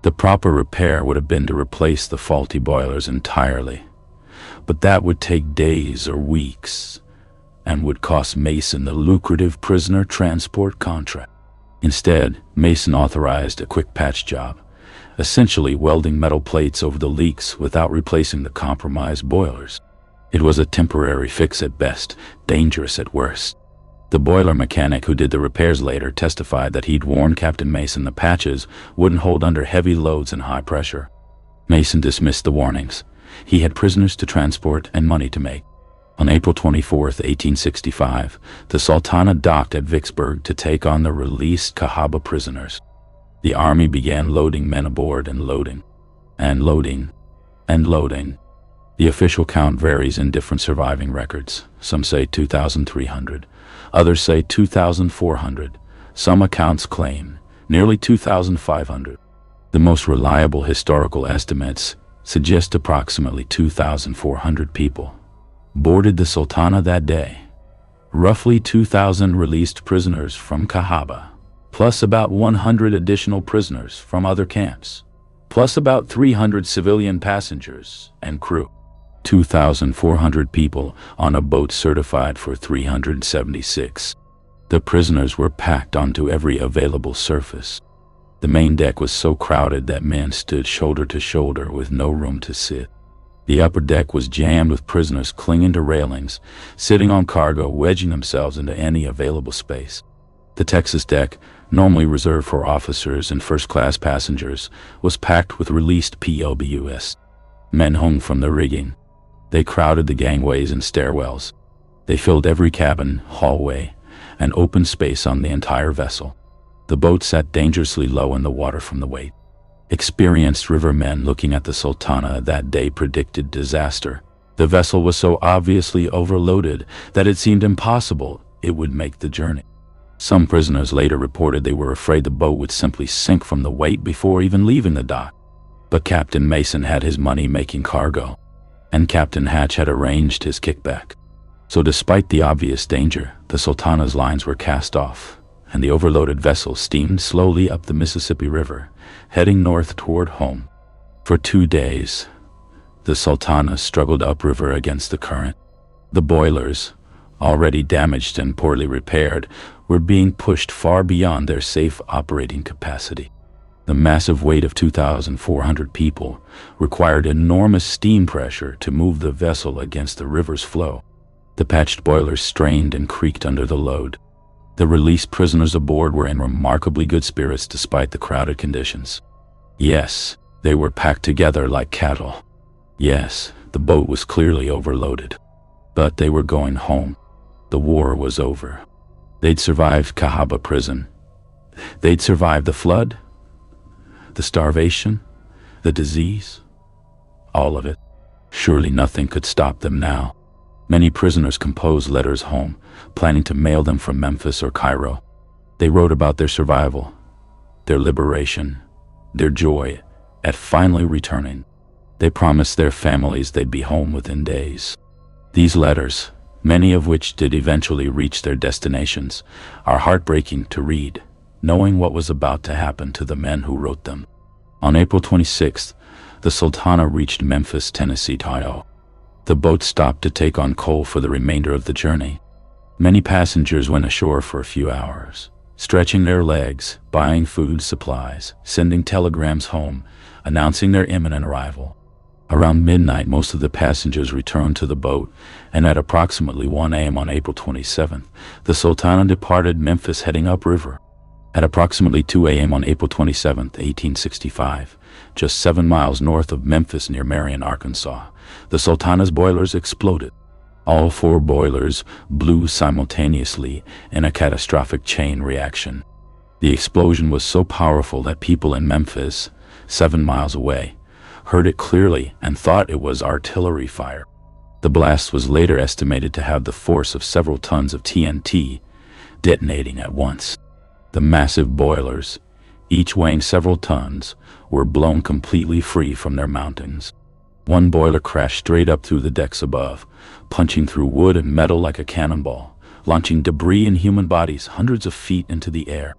The proper repair would have been to replace the faulty boilers entirely, but that would take days or weeks and would cost Mason the lucrative prisoner transport contract. Instead, Mason authorized a quick patch job, essentially welding metal plates over the leaks without replacing the compromised boilers. It was a temporary fix at best, dangerous at worst. The boiler mechanic who did the repairs later testified that he'd warned Captain Mason the patches wouldn't hold under heavy loads and high pressure. Mason dismissed the warnings. He had prisoners to transport and money to make. On April 24, 1865, the Sultana docked at Vicksburg to take on the released Cahaba prisoners. The army began loading men aboard and loading, and loading, and loading. The official count varies in different surviving records. Some say 2,300, others say 2,400. Some accounts claim nearly 2,500. The most reliable historical estimates suggest approximately 2,400 people boarded the Sultana that day. Roughly 2,000 released prisoners from Cahaba, plus about 100 additional prisoners from other camps, plus about 300 civilian passengers and crew. 2,400 people on a boat certified for 376. The prisoners were packed onto every available surface. The main deck was so crowded that men stood shoulder to shoulder with no room to sit. The upper deck was jammed with prisoners clinging to railings, sitting on cargo, wedging themselves into any available space. The Texas deck, normally reserved for officers and first-class passengers, was packed with released POWs. Men hung from the rigging. They crowded the gangways and stairwells. They filled every cabin, hallway, and open space on the entire vessel. The boat sat dangerously low in the water from the weight. Experienced rivermen looking at the Sultana that day predicted disaster. The vessel was so obviously overloaded that it seemed impossible it would make the journey. Some prisoners later reported they were afraid the boat would simply sink from the weight before even leaving the dock. But Captain Mason had his money-making cargo, and Captain Hatch had arranged his kickback. So despite the obvious danger, the Sultana's lines were cast off, and the overloaded vessel steamed slowly up the Mississippi River, heading north toward home. For 2 days, the Sultana struggled upriver against the current. The boilers, already damaged and poorly repaired, were being pushed far beyond their safe operating capacity. The massive weight of 2,400 people required enormous steam pressure to move the vessel against the river's flow. The patched boilers strained and creaked under the load. The released prisoners aboard were in remarkably good spirits despite the crowded conditions. Yes, they were packed together like cattle. Yes, the boat was clearly overloaded. But they were going home. The war was over. They'd survived Cahaba prison. They'd survived the flood, the starvation, the disease, all of it. Surely nothing could stop them now. Many prisoners composed letters home, planning to mail them from Memphis or Cairo. They wrote about their survival, their liberation, their joy at finally returning. They promised their families they'd be home within days. These letters, many of which did eventually reach their destinations, are heartbreaking to read, knowing what was about to happen to the men who wrote them. On April 26th, the Sultana reached Memphis, Tennessee. The boat stopped to take on coal for the remainder of the journey. Many passengers went ashore for a few hours, stretching their legs, buying food supplies, sending telegrams home, announcing their imminent arrival. Around midnight, most of the passengers returned to the boat, and at approximately 1 a.m. on April 27th, the Sultana departed Memphis heading upriver. At approximately 2 a.m. on April 27, 1865, just 7 miles north of Memphis near Marion, Arkansas, the Sultana's boilers exploded. All 4 boilers blew simultaneously in a catastrophic chain reaction. The explosion was so powerful that people in Memphis, 7 miles away, heard it clearly and thought it was artillery fire. The blast was later estimated to have the force of several tons of TNT detonating at once. The massive boilers, each weighing several tons, were blown completely free from their mountings. One boiler crashed straight up through the decks above, punching through wood and metal like a cannonball, launching debris and human bodies hundreds of feet into the air.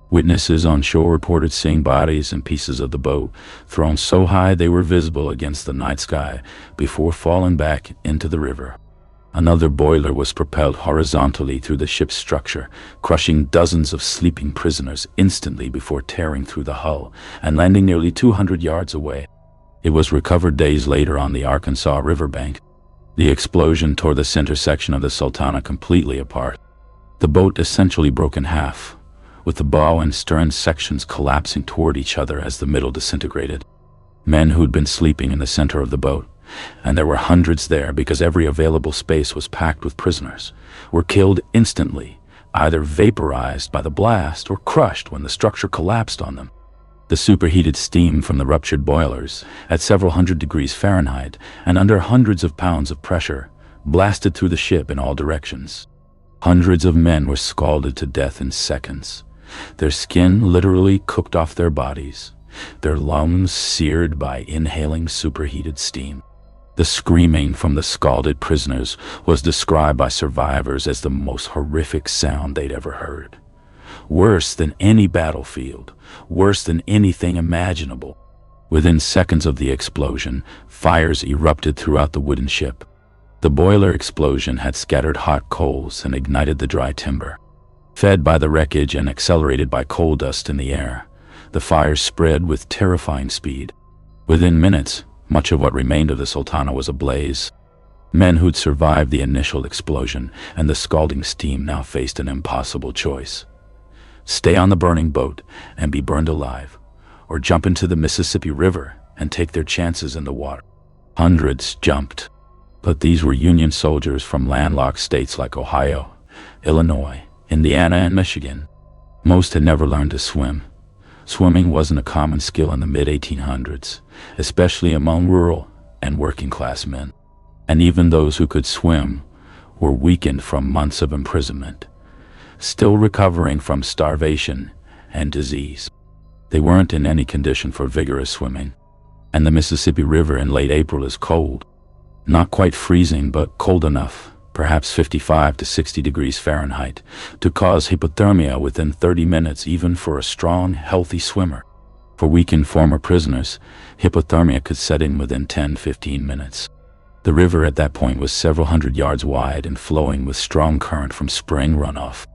Witnesses on shore reported seeing bodies and pieces of the boat thrown so high they were visible against the night sky before falling back into the river. Another boiler was propelled horizontally through the ship's structure, crushing dozens of sleeping prisoners instantly before tearing through the hull and landing nearly 200 yards away. It was recovered days later on the Arkansas riverbank. The explosion tore the center section of the Sultana completely apart. The boat essentially broke in half, with the bow and stern sections collapsing toward each other as the middle disintegrated. Men who'd been sleeping in the center of the boat, and there were hundreds there because every available space was packed with prisoners, were killed instantly, either vaporized by the blast or crushed when the structure collapsed on them. The superheated steam from the ruptured boilers, at several hundred degrees Fahrenheit and under hundreds of pounds of pressure, blasted through the ship in all directions. Hundreds of men were scalded to death in seconds, their skin literally cooked off their bodies, their lungs seared by inhaling superheated steam. The screaming from the scalded prisoners was described by survivors as the most horrific sound they'd ever heard. Worse than any battlefield, worse than anything imaginable. Within seconds of the explosion, fires erupted throughout the wooden ship. The boiler explosion had scattered hot coals and ignited the dry timber. Fed by the wreckage and accelerated by coal dust in the air, the fires spread with terrifying speed. Within minutes, much of what remained of the Sultana was ablaze. Men who'd survived the initial explosion and the scalding steam now faced an impossible choice. Stay on the burning boat and be burned alive, or jump into the Mississippi River and take their chances in the water. Hundreds jumped, but these were Union soldiers from landlocked states like Ohio, Illinois, Indiana, and Michigan. Most had never learned to swim. Swimming wasn't a common skill in the mid-1800s, especially among rural and working-class men. And even those who could swim were weakened from months of imprisonment, still recovering from starvation and disease. They weren't in any condition for vigorous swimming, and the Mississippi River in late April is cold. Not quite freezing, but cold enough, perhaps 55 to 60 degrees Fahrenheit, to cause hypothermia within 30 minutes even for a strong, healthy swimmer. For weakened former prisoners, hypothermia could set in within 10-15 minutes. The river at that point was several hundred yards wide and flowing with strong current from spring runoff.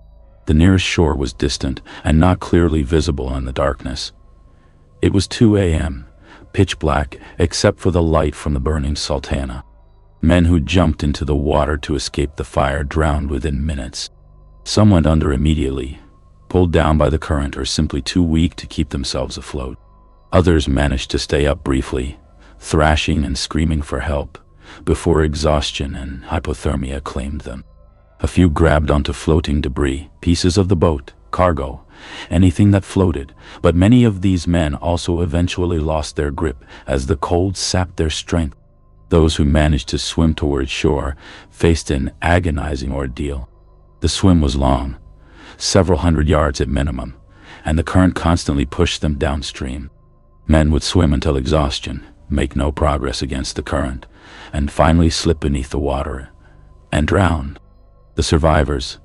The nearest shore was distant and not clearly visible in the darkness. It was 2 a.m., pitch black except for the light from the burning Sultana. Men who jumped into the water to escape the fire drowned within minutes. Some went under immediately, pulled down by the current or simply too weak to keep themselves afloat. Others managed to stay up briefly, thrashing and screaming for help, before exhaustion and hypothermia claimed them. A few grabbed onto floating debris, pieces of the boat, cargo, anything that floated, but many of these men also eventually lost their grip as the cold sapped their strength. Those who managed to swim towards shore faced an agonizing ordeal. The swim was long, several hundred yards at minimum, and the current constantly pushed them downstream. Men would swim until exhaustion, make no progress against the current, and finally slip beneath the water and drown. The survivors,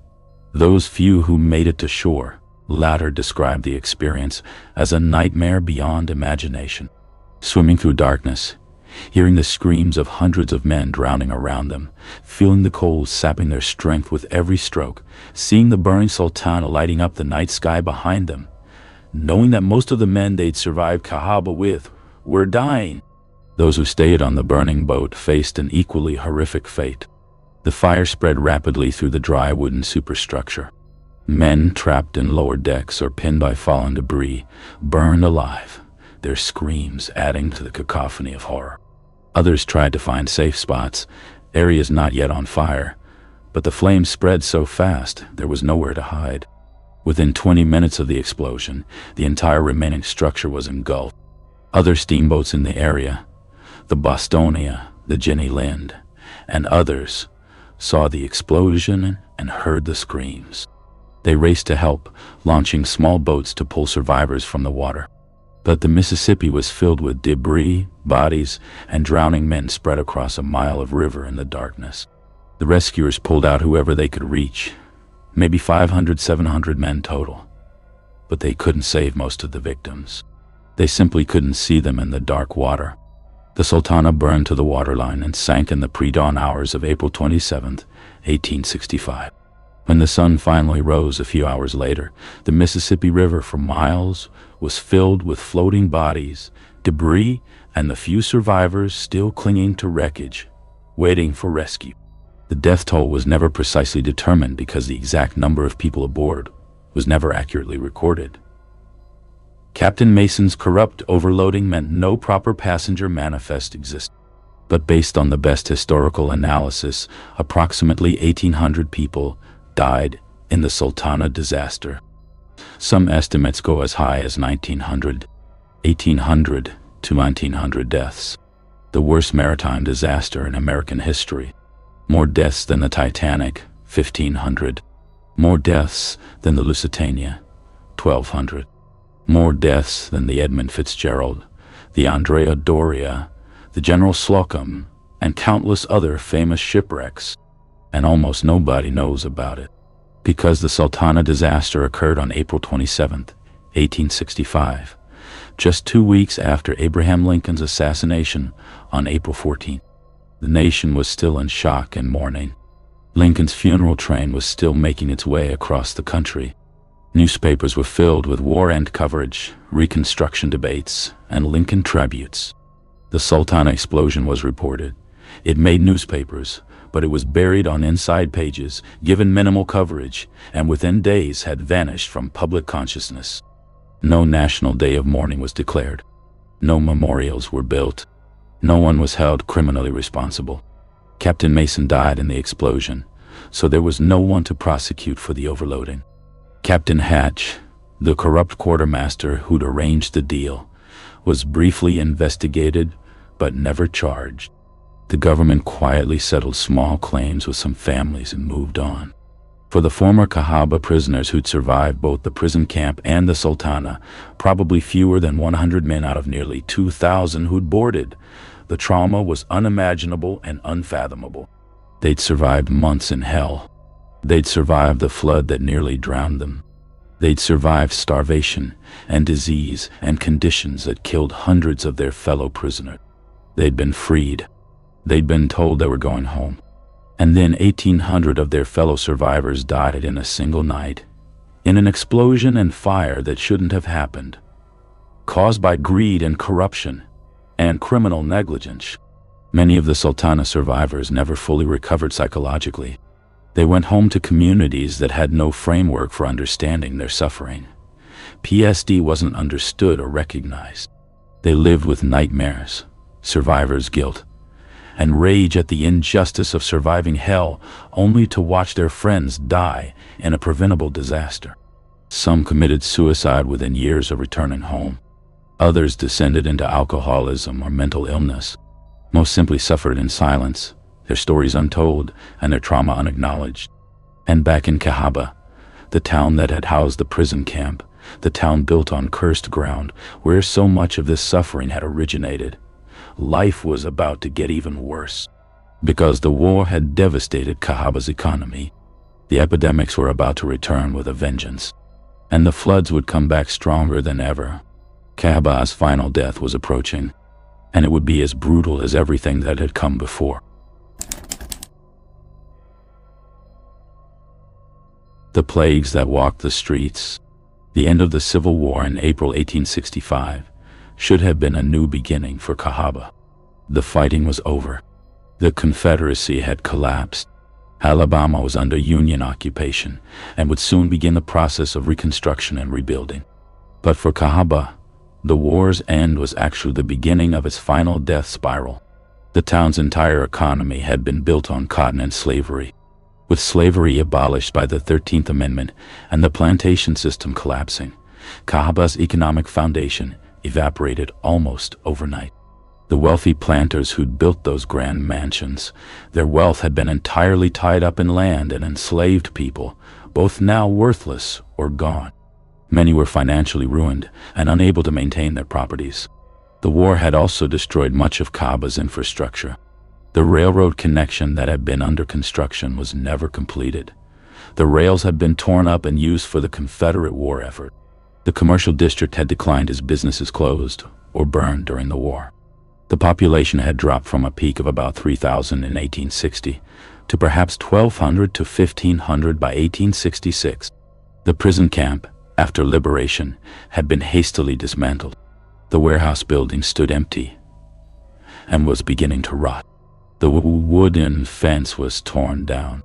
those few who made it to shore, later described the experience as a nightmare beyond imagination. Swimming through darkness, hearing the screams of hundreds of men drowning around them, feeling the cold sapping their strength with every stroke, seeing the burning Sultana lighting up the night sky behind them, knowing that most of the men they'd survived Cahaba with were dying. Those who stayed on the burning boat faced an equally horrific fate. The fire spread rapidly through the dry wooden superstructure. Men trapped in lower decks or pinned by fallen debris burned alive, their screams adding to the cacophony of horror. Others tried to find safe spots, areas not yet on fire, but the flames spread so fast there was nowhere to hide. Within 20 minutes of the explosion, the entire remaining structure was engulfed. Other steamboats in the area, the Bostonia, the Jenny Lind, and others, saw the explosion and heard the screams. They raced to help, launching small boats to pull survivors from the water. But the Mississippi was filled with debris, bodies, and drowning men spread across a mile of river in the darkness. The rescuers pulled out whoever they could reach, maybe 500, 700 men total. But they couldn't save most of the victims. They simply couldn't see them in the dark water. The Sultana burned to the waterline and sank in the pre-dawn hours of April 27, 1865. When the sun finally rose a few hours later, the Mississippi River for miles was filled with floating bodies, debris, and the few survivors still clinging to wreckage, waiting for rescue. The death toll was never precisely determined because the exact number of people aboard was never accurately recorded. Captain Mason's corrupt overloading meant no proper passenger manifest existed. But based on the best historical analysis, approximately 1,800 people died in the Sultana disaster. Some estimates go as high as 1,800 to 1,900 deaths. The worst maritime disaster in American history. More deaths than the Titanic, 1,500. More deaths than the Lusitania, 1,200. More deaths than the Edmund Fitzgerald, the Andrea Doria, the General Slocum, and countless other famous shipwrecks. And almost nobody knows about it. Because the Sultana disaster occurred on April 27, 1865, just 2 weeks after Abraham Lincoln's assassination on April 14. The nation was still in shock and mourning. Lincoln's funeral train was still making its way across the country. Newspapers were filled with war-end coverage, Reconstruction debates, and Lincoln tributes. The Sultana explosion was reported. It made newspapers, but it was buried on inside pages, given minimal coverage, and within days had vanished from public consciousness. No national day of mourning was declared. No memorials were built. No one was held criminally responsible. Captain Mason died in the explosion, so there was no one to prosecute for the overloading. Captain Hatch, the corrupt quartermaster who'd arranged the deal, was briefly investigated but never charged. The government quietly settled small claims with some families and moved on. For the former Cahaba prisoners who'd survived both the prison camp and the Sultana, probably fewer than 100 men out of nearly 2,000 who'd boarded, the trauma was unimaginable and unfathomable. They'd survived months in hell. They'd survived the flood that nearly drowned them. They'd survived starvation and disease and conditions that killed hundreds of their fellow prisoners. They'd been freed. They'd been told they were going home. And then 1,800 of their fellow survivors died in a single night, in an explosion and fire that shouldn't have happened, caused by greed and corruption and criminal negligence. Many of the Sultana survivors never fully recovered psychologically. They went home to communities that had no framework for understanding their suffering. PSD wasn't understood or recognized. They lived with nightmares, survivor's guilt, and rage at the injustice of surviving hell, only to watch their friends die in a preventable disaster. Some committed suicide within years of returning home. Others descended into alcoholism or mental illness. Most simply suffered in silence, their stories untold and their trauma unacknowledged. And back in Cahaba, the town that had housed the prison camp, the town built on cursed ground where so much of this suffering had originated, life was about to get even worse. Because the war had devastated Cahaba's economy, the epidemics were about to return with a vengeance, and the floods would come back stronger than ever. Cahaba's final death was approaching, and it would be as brutal as everything that had come before. The plagues that walked the streets. The end of the Civil War in April 1865 should have been a new beginning for Cahaba. The fighting was over. The Confederacy had collapsed. Alabama was under Union occupation and would soon begin the process of reconstruction and rebuilding. But for Cahaba, the war's end was actually the beginning of its final death spiral. The town's entire economy had been built on cotton and slavery. With slavery abolished by the 13th Amendment and the plantation system collapsing, Cahaba's economic foundation evaporated almost overnight. The wealthy planters who'd built those grand mansions, their wealth had been entirely tied up in land and enslaved people, both now worthless or gone. Many were financially ruined and unable to maintain their properties. The war had also destroyed much of Cahaba's infrastructure. The railroad connection that had been under construction was never completed. The rails had been torn up and used for the Confederate war effort. The commercial district had declined as businesses closed or burned during the war. The population had dropped from a peak of about 3,000 in 1860 to perhaps 1,200 to 1,500 by 1866. The prison camp, after liberation, had been hastily dismantled. The warehouse building stood empty and was beginning to rot. The wooden fence was torn down,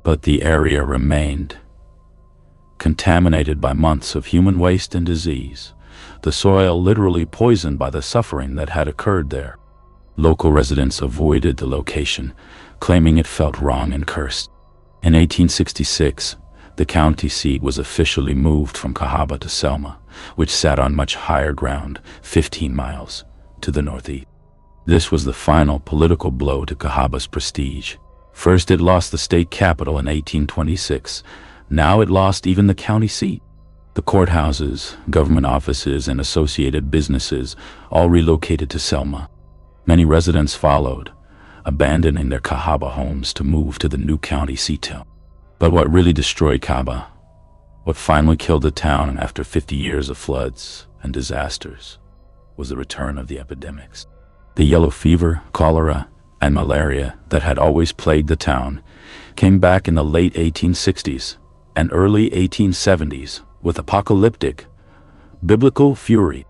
but the area remained contaminated by months of human waste and disease, the soil literally poisoned by the suffering that had occurred there. Local residents avoided the location, claiming it felt wrong and cursed. In 1866, the county seat was officially moved from Cahaba to Selma, which sat on much higher ground, 15 miles to the northeast. This was the final political blow to Cahaba's prestige. First it lost the state capital in 1826. Now it lost even the county seat. The courthouses, government offices, and associated businesses all relocated to Selma. Many residents followed, abandoning their Cahaba homes to move to the new county seat town. But what really destroyed Cahaba, what finally killed the town after 50 years of floods and disasters, was the return of the epidemics. The yellow fever, cholera, and malaria that had always plagued the town came back in the late 1860s and early 1870s with apocalyptic, biblical fury.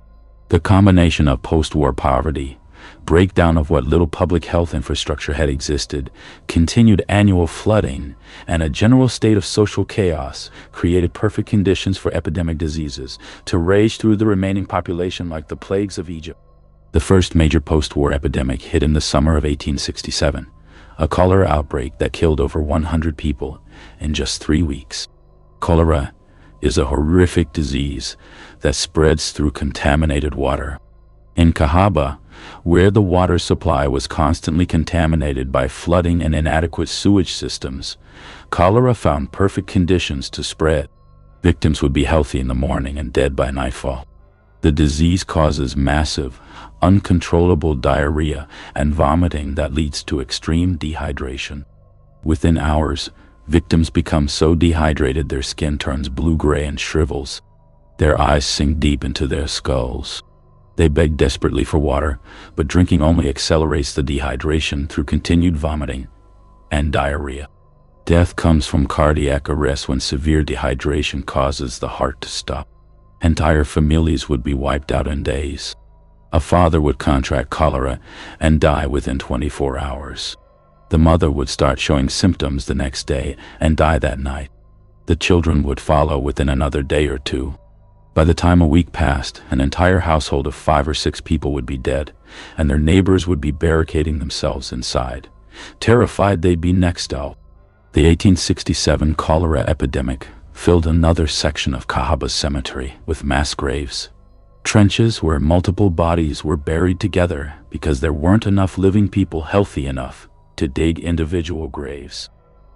The combination of post-war poverty, breakdown of what little public health infrastructure had existed, continued annual flooding, and a general state of social chaos created perfect conditions for epidemic diseases to rage through the remaining population like the plagues of Egypt. The first major post-war epidemic hit in the summer of 1867, a cholera outbreak that killed over 100 people in just 3 weeks. Cholera is a horrific disease that spreads through contaminated water. In Cahaba, where the water supply was constantly contaminated by flooding and inadequate sewage systems, cholera found perfect conditions to spread. Victims would be healthy in the morning and dead by nightfall. The disease causes massive, uncontrollable diarrhea and vomiting that leads to extreme dehydration. Within hours, victims become so dehydrated their skin turns blue-gray and shrivels. Their eyes sink deep into their skulls. They beg desperately for water, but drinking only accelerates the dehydration through continued vomiting and diarrhea. Death comes from cardiac arrest when severe dehydration causes the heart to stop. Entire families would be wiped out in days. A father would contract cholera and die within 24 hours. The mother would start showing symptoms the next day and die that night. The children would follow within another day or two. By the time a week passed, an entire household of 5 or 6 people would be dead, and their neighbors would be barricading themselves inside, terrified they'd be next out. The 1867 cholera epidemic filled another section of Cahaba cemetery with mass graves. Trenches where multiple bodies were buried together because there weren't enough living people healthy enough to dig individual graves.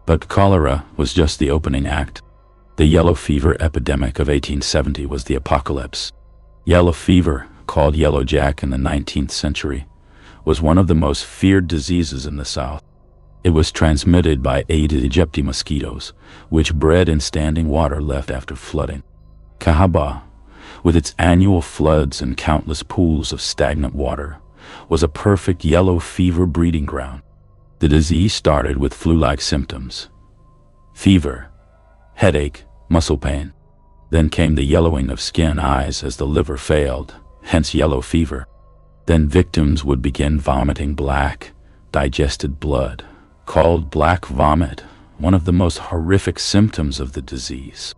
But cholera was just the opening act. The yellow fever epidemic of 1870 was the apocalypse. Yellow fever, called Yellow Jack in the 19th century, was one of the most feared diseases in the South. It was transmitted by Aedes aegypti mosquitoes, which bred in standing water left after flooding. Cahaba, with its annual floods and countless pools of stagnant water, was a perfect yellow fever breeding ground. The disease started with flu-like symptoms: fever, headache, muscle pain. Then came the yellowing of skin, eyes as the liver failed, hence yellow fever. Then victims would begin vomiting black, digested blood, called black vomit, one of the most horrific symptoms of the disease.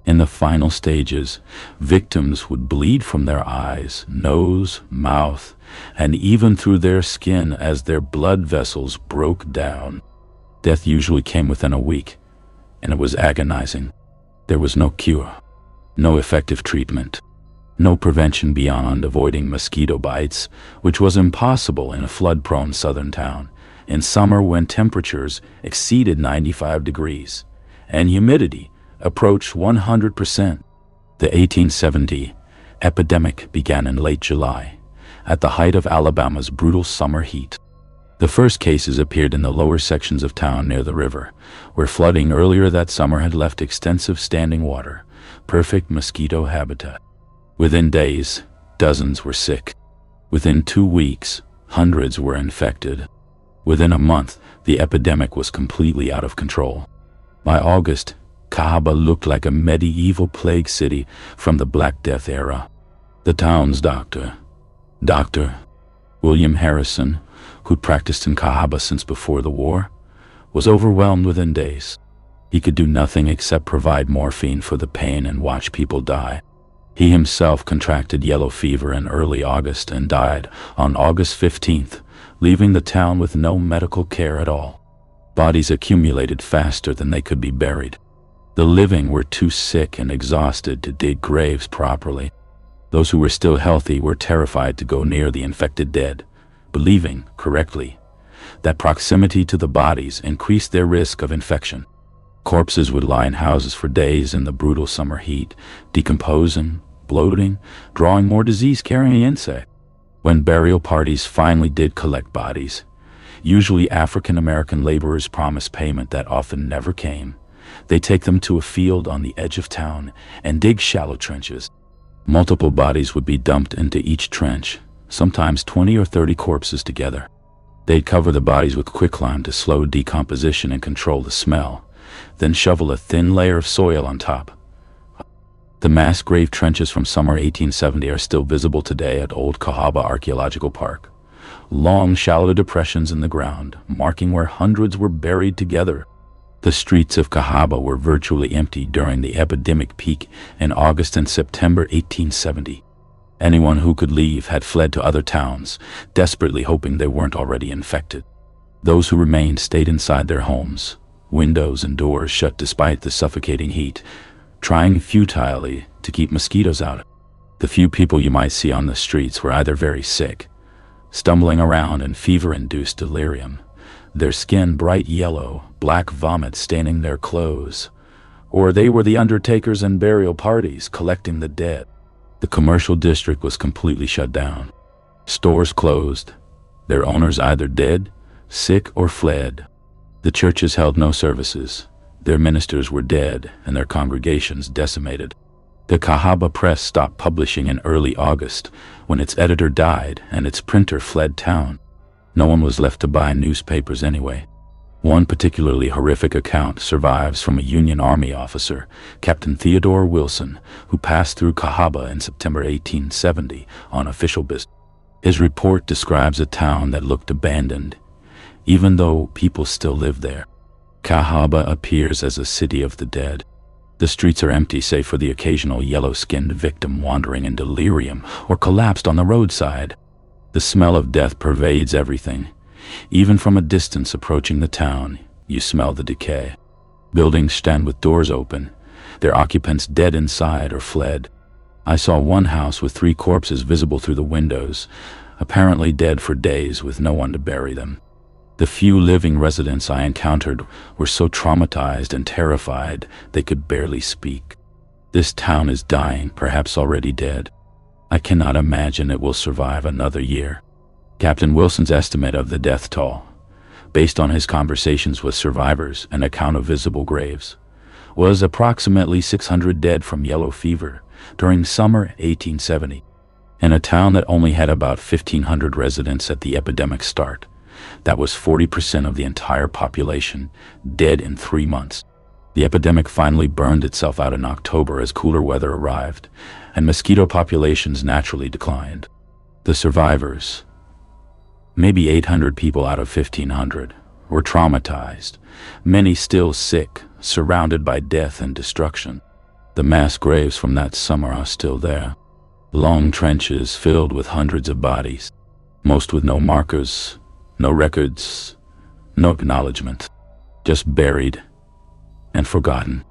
In the final stages, victims would bleed from their eyes, nose, mouth, and even through their skin as their blood vessels broke down. Death usually came within a week, and it was agonizing. There was no cure, no effective treatment, no prevention beyond avoiding mosquito bites, which was impossible in a flood-prone southern town in summer when temperatures exceeded 95 degrees and humidity approached 100%. The 1870 epidemic began in late July, at the height of Alabama's brutal summer heat. The first cases appeared in the lower sections of town near the river, where flooding earlier that summer had left extensive standing water, perfect mosquito habitat. Within days, dozens were sick. Within 2 weeks, hundreds were infected. Within a month, the epidemic was completely out of control. By August, Cahaba looked like a medieval plague city from the Black Death era. The town's doctor, Dr. William Harrison, who'd practiced in Cahaba since before the war, was overwhelmed within days. He could do nothing except provide morphine for the pain and watch people die. He himself contracted yellow fever in early August and died on August 15th, leaving the town with no medical care at all. Bodies accumulated faster than they could be buried. The living were too sick and exhausted to dig graves properly. Those who were still healthy were terrified to go near the infected dead, believing, correctly, that proximity to the bodies increased their risk of infection. Corpses would lie in houses for days in the brutal summer heat, decomposing, bloating, drawing more disease-carrying insects. When burial parties finally did collect bodies, usually African-American laborers promised payment that often never came. They take them to a field on the edge of town and dig shallow trenches. Multiple bodies would be dumped into each trench, sometimes 20 or 30 corpses together. They'd cover the bodies with quicklime to slow decomposition and control the smell, then shovel a thin layer of soil on top. The mass grave trenches from summer 1870 are still visible today at Old Cahaba Archaeological Park. Long, shallow depressions in the ground, marking where hundreds were buried together. The streets of Cahaba were virtually empty during the epidemic peak in August and September 1870. Anyone who could leave had fled to other towns, desperately hoping they weren't already infected. Those who remained stayed inside their homes, windows and doors shut despite the suffocating heat, trying futilely to keep mosquitoes out. The few people you might see on the streets were either very sick, stumbling around in fever-induced delirium, their skin bright yellow, black vomit staining their clothes, or they were the undertakers and burial parties collecting the dead. The commercial district was completely shut down. Stores closed, their owners either dead, sick, or fled. The churches held no services. Their ministers were dead and their congregations decimated. The Cahaba press stopped publishing in early August when its editor died and its printer fled town. No one was left to buy newspapers anyway. One particularly horrific account survives from a Union Army officer, Captain Theodore Wilson, who passed through Cahaba in September 1870 on official business. His report describes a town that looked abandoned, even though people still live there. Cahaba appears as a city of the dead. The streets are empty save for the occasional yellow-skinned victim wandering in delirium or collapsed on the roadside. The smell of death pervades everything. Even from a distance approaching the town, you smell the decay. Buildings stand with doors open, their occupants dead inside or fled. I saw one house with 3 corpses visible through the windows, apparently dead for days with no one to bury them. The few living residents I encountered were so traumatized and terrified they could barely speak. This town is dying, perhaps already dead. I cannot imagine it will survive another year. Captain Wilson's estimate of the death toll, based on his conversations with survivors and account of visible graves, was approximately 600 dead from yellow fever during summer 1870. In a town that only had about 1,500 residents at the epidemic start, that was 40% of the entire population dead in 3 months. The epidemic finally burned itself out in October as cooler weather arrived, and mosquito populations naturally declined. The survivors, maybe 800 people out of 1,500, were traumatized, many still sick, surrounded by death and destruction. The mass graves from that summer are still there. Long trenches filled with hundreds of bodies, most with no markers, no records, no acknowledgement, just buried and forgotten.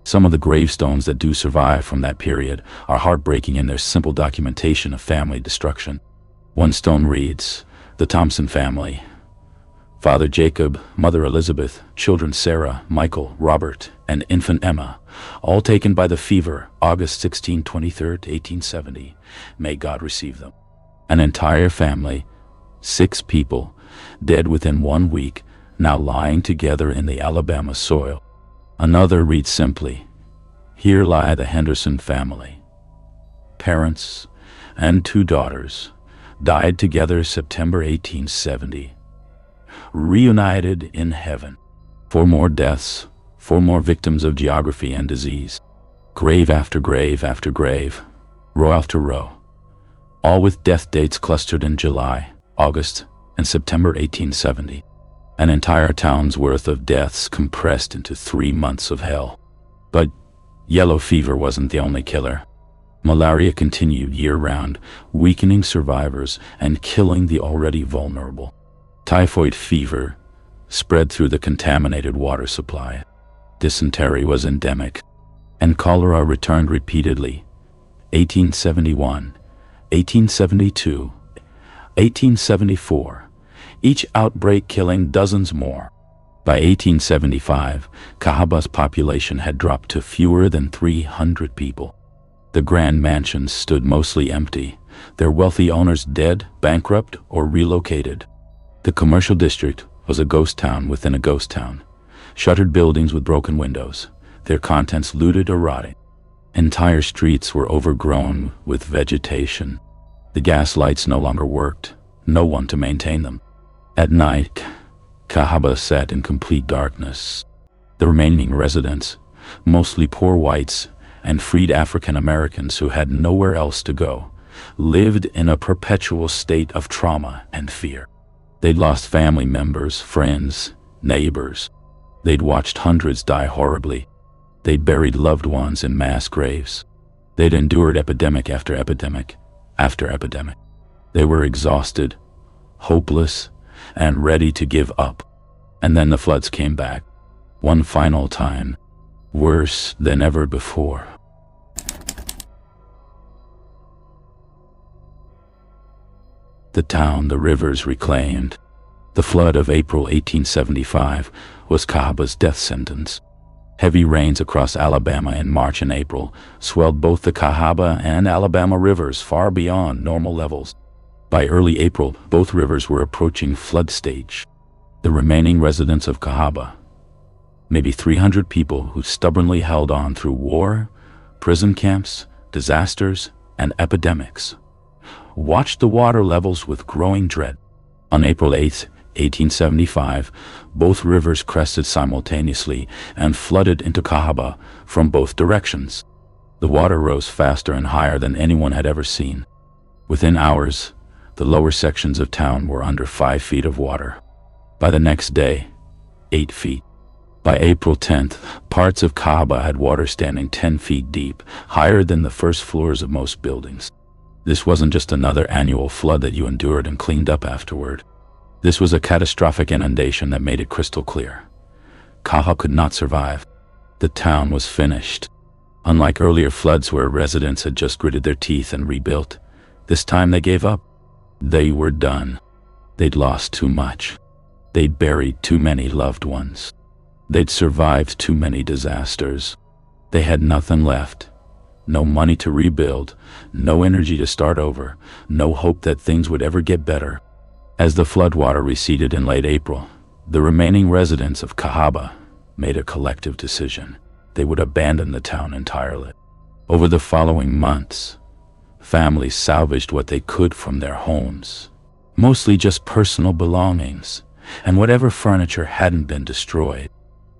Some of the gravestones that do survive from that period are heartbreaking in their simple documentation of family destruction. One stone reads, "The Thompson family. Father Jacob, Mother Elizabeth, children Sarah, Michael, Robert, and infant Emma, all taken by the fever, August 16, 23rd, 1870. May God receive them." An entire family, 6 people, dead within 1 week, now lying together in the Alabama soil. Another reads simply, "Here lie the Henderson family. Parents and 2 daughters died together September 1870. Reunited in heaven." 4 more deaths, 4 more victims of geography and disease. Grave after grave after grave, row after row, all with death dates clustered in July, August, and September 1870. An entire town's worth of deaths compressed into 3 months of hell. But yellow fever wasn't the only killer. Malaria continued year-round, weakening survivors and killing the already vulnerable. Typhoid fever spread through the contaminated water supply. Dysentery was endemic, and cholera returned repeatedly. 1871, 1872, 1874, each outbreak killing dozens more. By 1875, Cahaba's population had dropped to fewer than 300 people. The grand mansions stood mostly empty, their wealthy owners dead, bankrupt, or relocated. The commercial district was a ghost town within a ghost town. Shuttered buildings with broken windows, their contents looted or rotting. Entire streets were overgrown with vegetation. The gas lights no longer worked, no one to maintain them. At night, Cahaba sat in complete darkness. The remaining residents, mostly poor whites and freed African Americans who had nowhere else to go, lived in a perpetual state of trauma and fear. They'd lost family members, friends, neighbors. They'd watched hundreds die horribly. They'd buried loved ones in mass graves. They'd endured epidemic after epidemic after epidemic. They were exhausted, hopeless, and ready to give up. And then the floods came back, one final time, worse than ever before. The town the rivers reclaimed. The flood of April 1875 was Cahaba's death sentence. Heavy rains across Alabama in March and April swelled both the Cahaba and Alabama rivers far beyond normal levels. By early April, both rivers were approaching flood stage. The remaining residents of Cahaba, maybe 300 people who stubbornly held on through war, prison camps, disasters, and epidemics, watched the water levels with growing dread. On April 8, 1875, both rivers crested simultaneously and flooded into Cahaba from both directions. The water rose faster and higher than anyone had ever seen. Within hours, The lower sections of town were under 5 feet of water. By the next day, 8 feet. By April 10th, parts of Cahaba had water standing 10 feet deep, higher than the first floors of most buildings. This wasn't just another annual flood that you endured and cleaned up afterward. This was a catastrophic inundation that made it crystal clear. Cahaba could not survive. The town was finished. Unlike earlier floods where residents had just gritted their teeth and rebuilt, this time they gave up. They were done. They'd lost too much. They'd buried too many loved ones. They'd survived too many disasters. They had nothing left. No money to rebuild, no energy to start over, no hope that things would ever get better. As the floodwater receded in late April, the remaining residents of Cahaba made a collective decision. They would abandon the town entirely. Over the following months, families salvaged what they could from their homes, mostly just personal belongings, and whatever furniture hadn't been destroyed.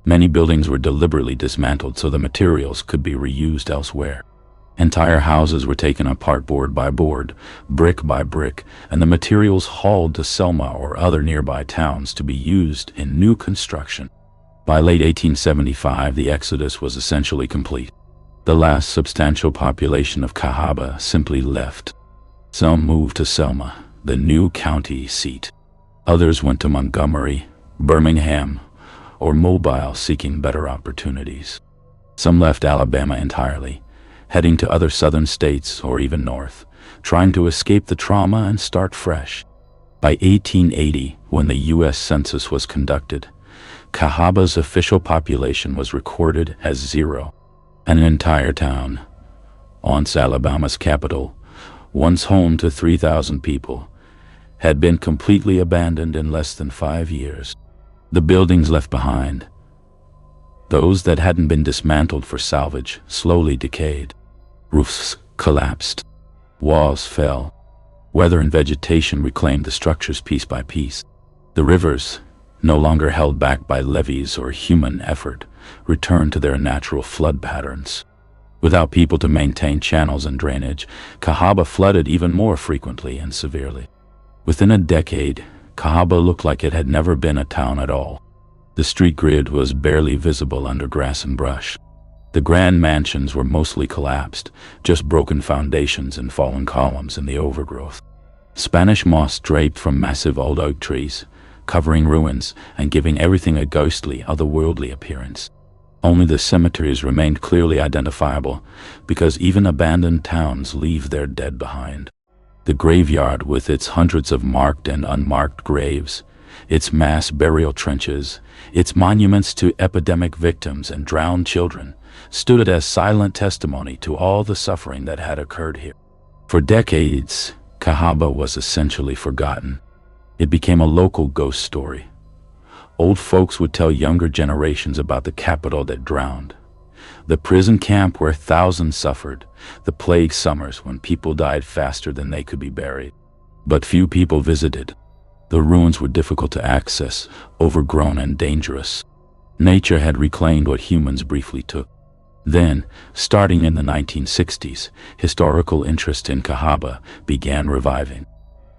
Many buildings were deliberately dismantled so the materials could be reused elsewhere. Entire houses were taken apart board by board, brick by brick, and the materials hauled to Selma or other nearby towns to be used in new construction. By late 1875, the exodus was essentially complete. The last substantial population of Cahaba simply left. Some moved to Selma, the new county seat. Others went to Montgomery, Birmingham, or Mobile seeking better opportunities. Some left Alabama entirely, heading to other southern states or even north, trying to escape the trauma and start fresh. By 1880, when the U.S. Census was conducted, Cahaba's official population was recorded as 0. An entire town, once Alabama's capital, once home to 3,000 people, had been completely abandoned in less than 5 years. The buildings left behind, those that hadn't been dismantled for salvage, slowly decayed. Roofs collapsed. Walls fell. Weather and vegetation reclaimed the structures piece by piece. The rivers, no longer held back by levees or human effort, returned to their natural flood patterns. Without people to maintain channels and drainage, Cahaba flooded even more frequently and severely. Within a decade, Cahaba looked like it had never been a town at all. The street grid was barely visible under grass and brush. The grand mansions were mostly collapsed, just broken foundations and fallen columns in the overgrowth. Spanish moss draped from massive old oak trees, covering ruins and giving everything a ghostly, otherworldly appearance. Only the cemeteries remained clearly identifiable, because even abandoned towns leave their dead behind. The graveyard, with its hundreds of marked and unmarked graves, its mass burial trenches, its monuments to epidemic victims and drowned children, stood as silent testimony to all the suffering that had occurred here. For decades, Cahaba was essentially forgotten. It became a local ghost story. Old folks would tell younger generations about the capital that drowned, the prison camp where thousands suffered, the plague summers when people died faster than they could be buried. But few people visited. The ruins were difficult to access, overgrown and dangerous. Nature had reclaimed what humans briefly took. Then, starting in the 1960s, historical interest in Cahaba began reviving.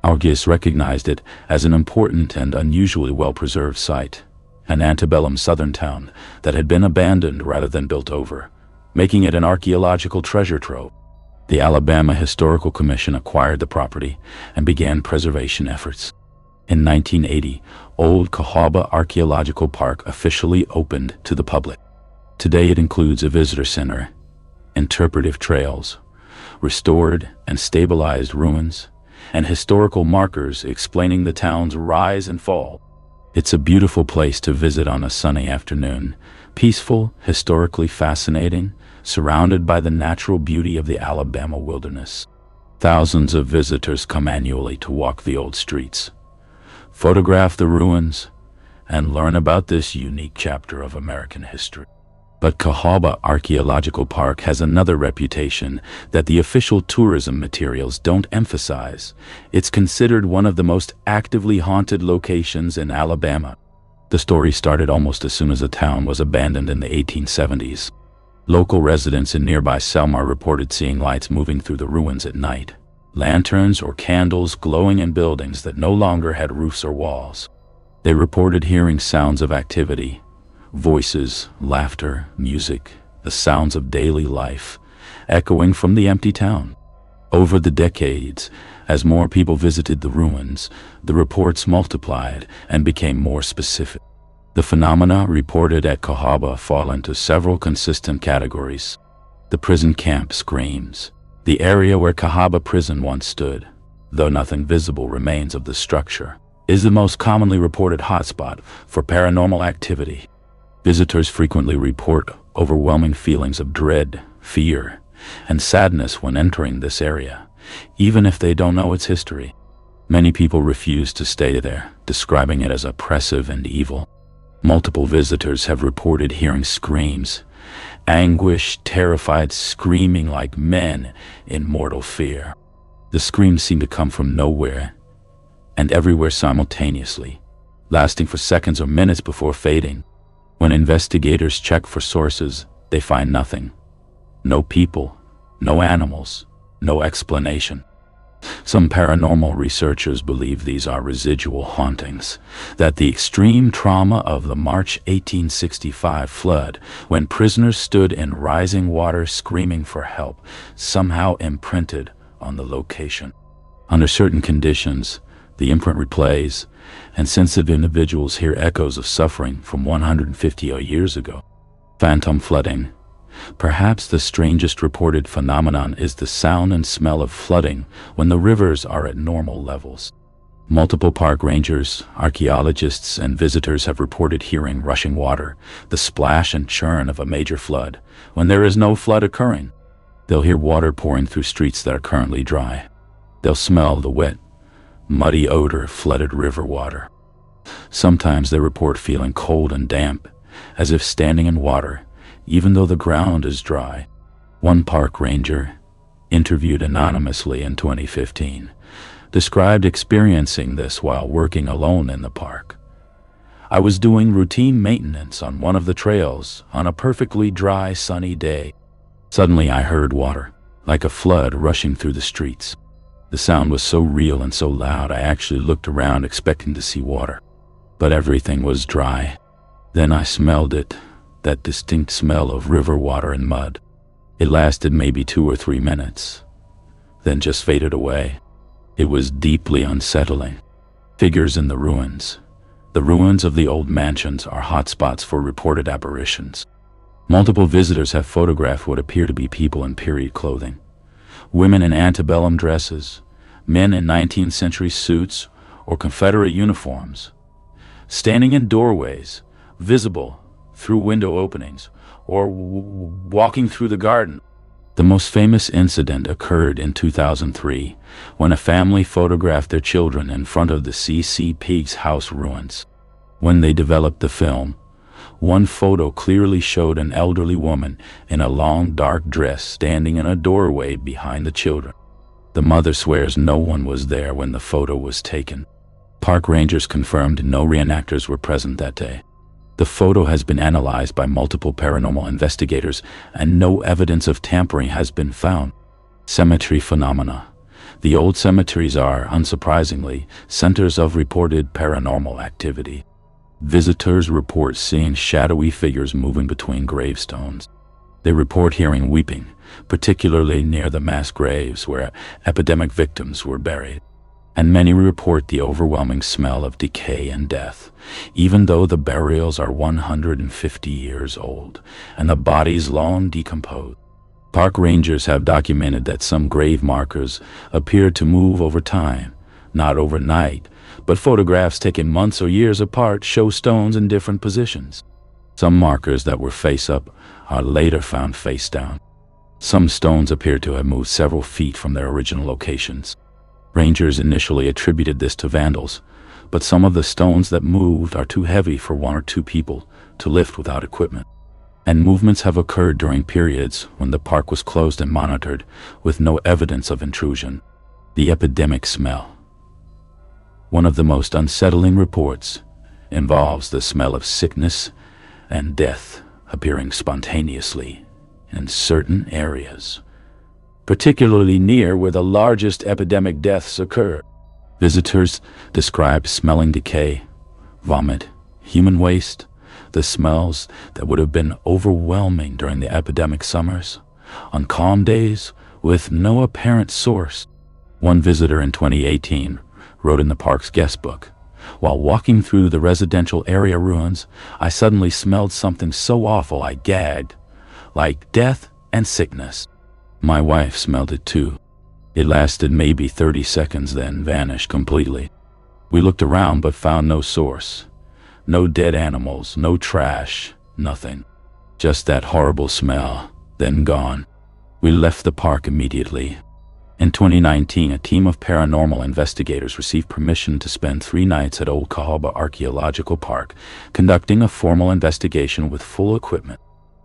Archaeologists recognized it as an important and unusually well-preserved site, an antebellum southern town that had been abandoned rather than built over, making it an archaeological treasure trove. The Alabama Historical Commission acquired the property and began preservation efforts. In 1980, Old Cahawba Archaeological Park officially opened to the public. Today it includes a visitor center, interpretive trails, restored and stabilized ruins, and historical markers explaining the town's rise and fall. It's a beautiful place to visit on a sunny afternoon, peaceful, historically fascinating, surrounded by the natural beauty of the Alabama wilderness. Thousands of visitors come annually to walk the old streets, photograph the ruins, and learn about this unique chapter of American history. But Cahawba Archaeological Park has another reputation that the official tourism materials don't emphasize. It's considered one of the most actively haunted locations in Alabama. The story started almost as soon as the town was abandoned in the 1870s. Local residents in nearby Selma reported seeing lights moving through the ruins at night, lanterns or candles glowing in buildings that no longer had roofs or walls. They reported hearing sounds of activity, voices, laughter, music, the sounds of daily life, echoing from the empty town. Over the decades, as more people visited the ruins, the reports multiplied and became more specific. The phenomena reported at Cahaba fall into several consistent categories. The prison camp screams. The area where Cahaba prison once stood, though nothing visible remains of the structure, is the most commonly reported hotspot for paranormal activity. Visitors frequently report overwhelming feelings of dread, fear, and sadness when entering this area, even if they don't know its history. Many people refuse to stay there, describing it as oppressive and evil. Multiple visitors have reported hearing screams, anguish, terrified screaming like men in mortal fear. The screams seem to come from nowhere and everywhere simultaneously, lasting for seconds or minutes before fading. When investigators check for sources, they find nothing. No people, no animals, no explanation. Some paranormal researchers believe these are residual hauntings, that the extreme trauma of the March 1865 flood, when prisoners stood in rising water screaming for help, somehow imprinted on the location. Under certain conditions, the imprint replays, and sensitive individuals hear echoes of suffering from 150 years ago. Phantom flooding. Perhaps the strangest reported phenomenon is the sound and smell of flooding when the rivers are at normal levels. Multiple park rangers, archaeologists, and visitors have reported hearing rushing water, the splash and churn of a major flood, when there is no flood occurring. They'll hear water pouring through streets that are currently dry. They'll smell the wet, muddy odor of flooded river water. Sometimes they report feeling cold and damp, as if standing in water, even though the ground is dry. One park ranger, interviewed anonymously in 2015, described experiencing this while working alone in the park. "I was doing routine maintenance on one of the trails on a perfectly dry, sunny day. Suddenly I heard water, like a flood rushing through the streets. The sound was so real and so loud I actually looked around expecting to see water. But everything was dry. Then I smelled it, that distinct smell of river water and mud. It lasted maybe 2 or 3 minutes, then just faded away. It was deeply unsettling." Figures in the ruins. The ruins of the old mansions are hotspots for reported apparitions. Multiple visitors have photographed what appear to be people in period clothing. Women in antebellum dresses, men in 19th century suits or Confederate uniforms, standing in doorways, visible through window openings, or walking through the garden. The most famous incident occurred in 2003, when a family photographed their children in front of the C.C. Peake's house ruins. When they developed the film, one photo clearly showed an elderly woman in a long dark dress standing in a doorway behind the children. The mother swears no one was there when the photo was taken. Park rangers confirmed no reenactors were present that day. The photo has been analyzed by multiple paranormal investigators, and no evidence of tampering has been found. Cemetery phenomena. The old cemeteries are, unsurprisingly, centers of reported paranormal activity. Visitors report seeing shadowy figures moving between gravestones. They report hearing weeping, particularly near the mass graves where epidemic victims were buried. And many report the overwhelming smell of decay and death, even though the burials are 150 years old and the bodies long decomposed. Park rangers have documented that some grave markers appear to move over time, not overnight, but photographs taken months or years apart show stones in different positions. Some markers that were face up are later found face down. Some stones appear to have moved several feet from their original locations. Rangers initially attributed this to vandals, but some of the stones that moved are too heavy for 1 or 2 people to lift without equipment. And movements have occurred during periods when the park was closed and monitored, with no evidence of intrusion. The epidemic smell. One of the most unsettling reports involves the smell of sickness and death appearing spontaneously in certain areas. particularly near where the largest epidemic deaths occur. Visitors describe smelling decay, vomit, human waste, the smells that would have been overwhelming during the epidemic summers, on calm days with no apparent source. One visitor in 2018 wrote in the park's guest book, "While walking through the residential area ruins, I suddenly smelled something so awful I gagged, like death and sickness. My wife smelled it too. It lasted maybe 30 seconds, then vanished completely. We looked around but found no source. No dead animals, no trash, nothing. Just that horrible smell, then gone. We left the park immediately." In 2019, a team of paranormal investigators received permission to spend 3 nights at Old Cahawba Archaeological Park, conducting a formal investigation with full equipment.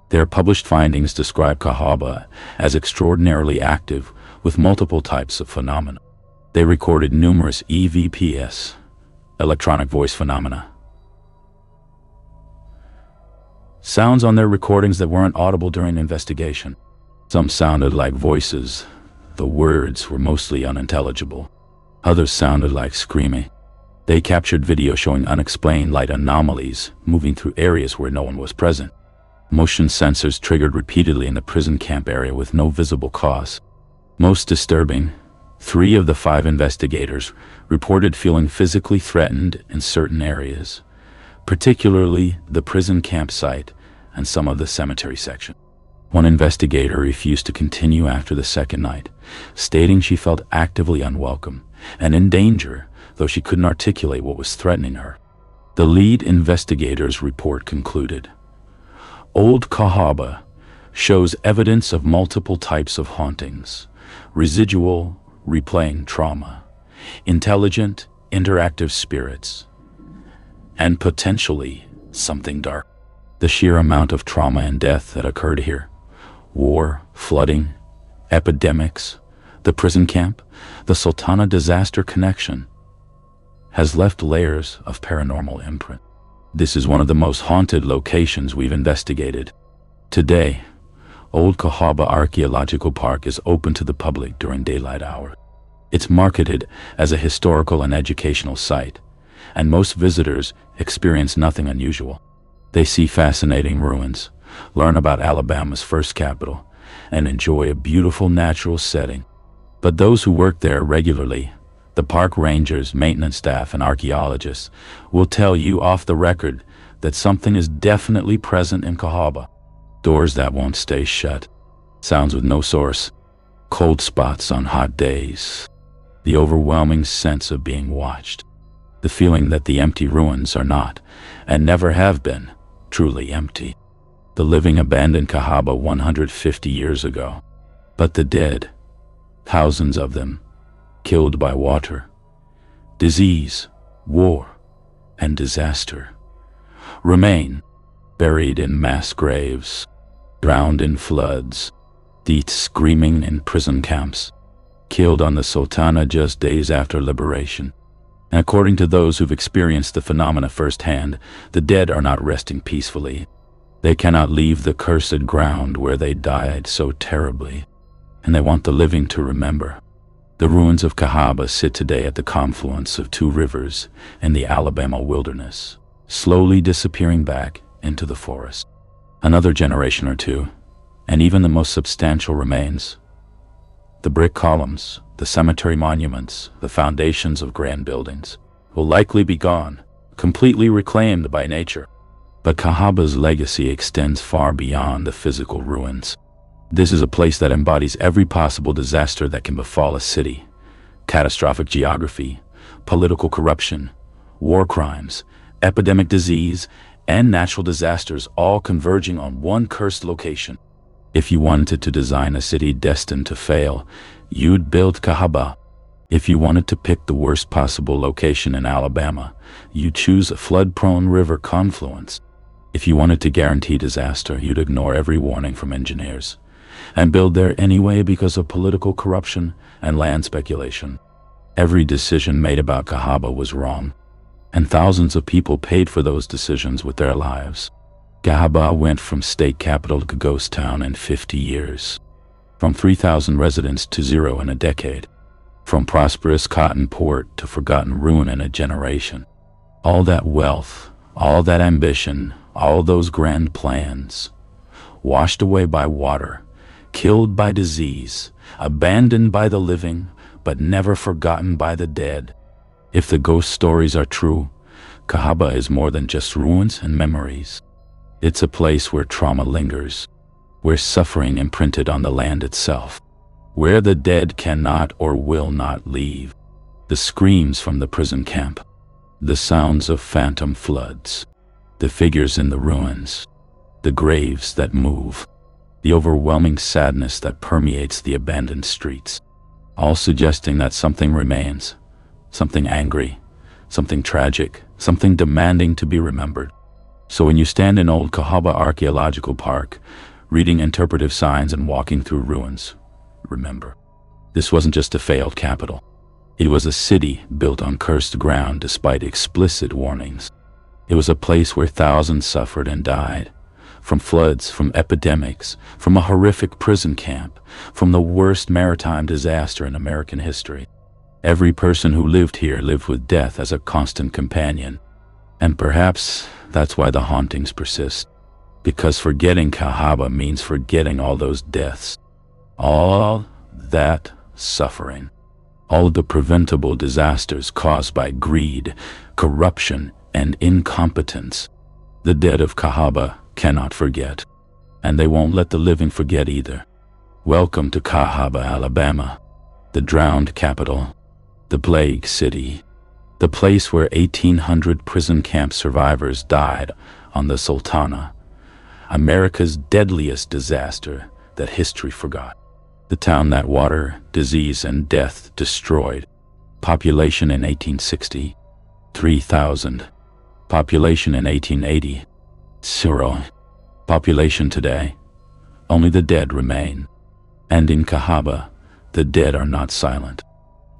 Their published findings describe Cahawba as extraordinarily active, with multiple types of phenomena. They recorded numerous EVPs, electronic voice phenomena, sounds on their recordings that weren't audible during investigation. Some sounded like voices. The words were mostly unintelligible. Others sounded like screaming. They captured video showing unexplained light anomalies moving through areas where no one was present. Motion sensors triggered repeatedly in the prison camp area with no visible cause. Most disturbing, 3 of the 5 investigators reported feeling physically threatened in certain areas, particularly the prison campsite and some of the cemetery section. One investigator refused to continue after the second night, stating she felt actively unwelcome and in danger, though she couldn't articulate what was threatening her. The lead investigator's report concluded, "Old Cahawba shows evidence of multiple types of hauntings, residual, replaying trauma, intelligent, interactive spirits, and potentially something dark." The sheer amount of trauma and death that occurred here, war, flooding, epidemics, the prison camp, the Sultana disaster connection, has left layers of paranormal imprint. This is one of the most haunted locations we've investigated. Today, Old Cahawba Archaeological Park is open to the public during daylight hours. It's marketed as a historical and educational site, and most visitors experience nothing unusual. They see fascinating ruins, learn about Alabama's first capital, and enjoy a beautiful natural setting. But those who work there regularly, the park rangers, maintenance staff, and archaeologists, will tell you off the record that something is definitely present in Cahawba. Doors that won't stay shut, sounds with no source, cold spots on hot days, the overwhelming sense of being watched, the feeling that the empty ruins are not, and never have been, truly empty. The living abandoned Cahawba 150 years ago, but the dead, thousands of them, killed by water, disease, war, and disaster, remain buried in mass graves, drowned in floods, dead screaming in prison camps, killed on the Sultana just days after liberation. And according to those who've experienced the phenomena firsthand, the dead are not resting peacefully. They cannot leave the cursed ground where they died so terribly, and they want the living to remember. The ruins of Cahawba sit today at the confluence of 2 rivers in the Alabama wilderness, slowly disappearing back into the forest. Another generation or 2, and even the most substantial remains, the brick columns, the cemetery monuments, the foundations of grand buildings, will likely be gone, completely reclaimed by nature. But Cahawba's legacy extends far beyond the physical ruins. This is a place that embodies every possible disaster that can befall a city: catastrophic geography, political corruption, war crimes, epidemic disease, and natural disasters, all converging on one cursed location. If you wanted to design a city destined to fail, you'd build Cahawba. If you wanted to pick the worst possible location in Alabama, you'd choose a flood-prone river confluence. If you wanted to guarantee disaster, you'd ignore every warning from engineers and build there anyway because of political corruption and land speculation. Every decision made about Cahawba was wrong, and thousands of people paid for those decisions with their lives. Cahawba went from state capital to ghost town in 50 years. From 3,000 residents to zero in a decade. From prosperous cotton port to forgotten ruin in a generation. All that wealth, all that ambition, all those grand plans, washed away by water, killed by disease, abandoned by the living, but never forgotten by the dead. If the ghost stories are true, Cahaba is more than just ruins and memories. It's a place where trauma lingers, where suffering imprinted on the land itself, where the dead cannot or will not leave. The screams from the prison camp, the sounds of phantom floods, the figures in the ruins, the graves that move, the overwhelming sadness that permeates the abandoned streets, all suggesting that something remains, something angry, something tragic, something demanding to be remembered. So when you stand in old Cahaba Archaeological Park, reading interpretive signs and walking through ruins, remember, this wasn't just a failed capital. It was a city built on cursed ground despite explicit warnings. It was a place where thousands suffered and died, from floods, from epidemics, from a horrific prison camp, from the worst maritime disaster in American history. Every person who lived here lived with death as a constant companion. And perhaps that's why the hauntings persist. Because forgetting Cahaba means forgetting all those deaths, all that suffering, all the preventable disasters caused by greed, corruption, and incompetence. The dead of Cahaba cannot forget, and they won't let the living forget either. Welcome to Cahaba, Alabama, the drowned capital, the plague city, the place where 1,800 prison camp survivors died on the Sultana, America's deadliest disaster that history forgot. The town that water, disease, and death destroyed. Population in 1860, 3,000. Population in 1880, 0. Population today, only the dead remain. And in Cahaba, the dead are not silent.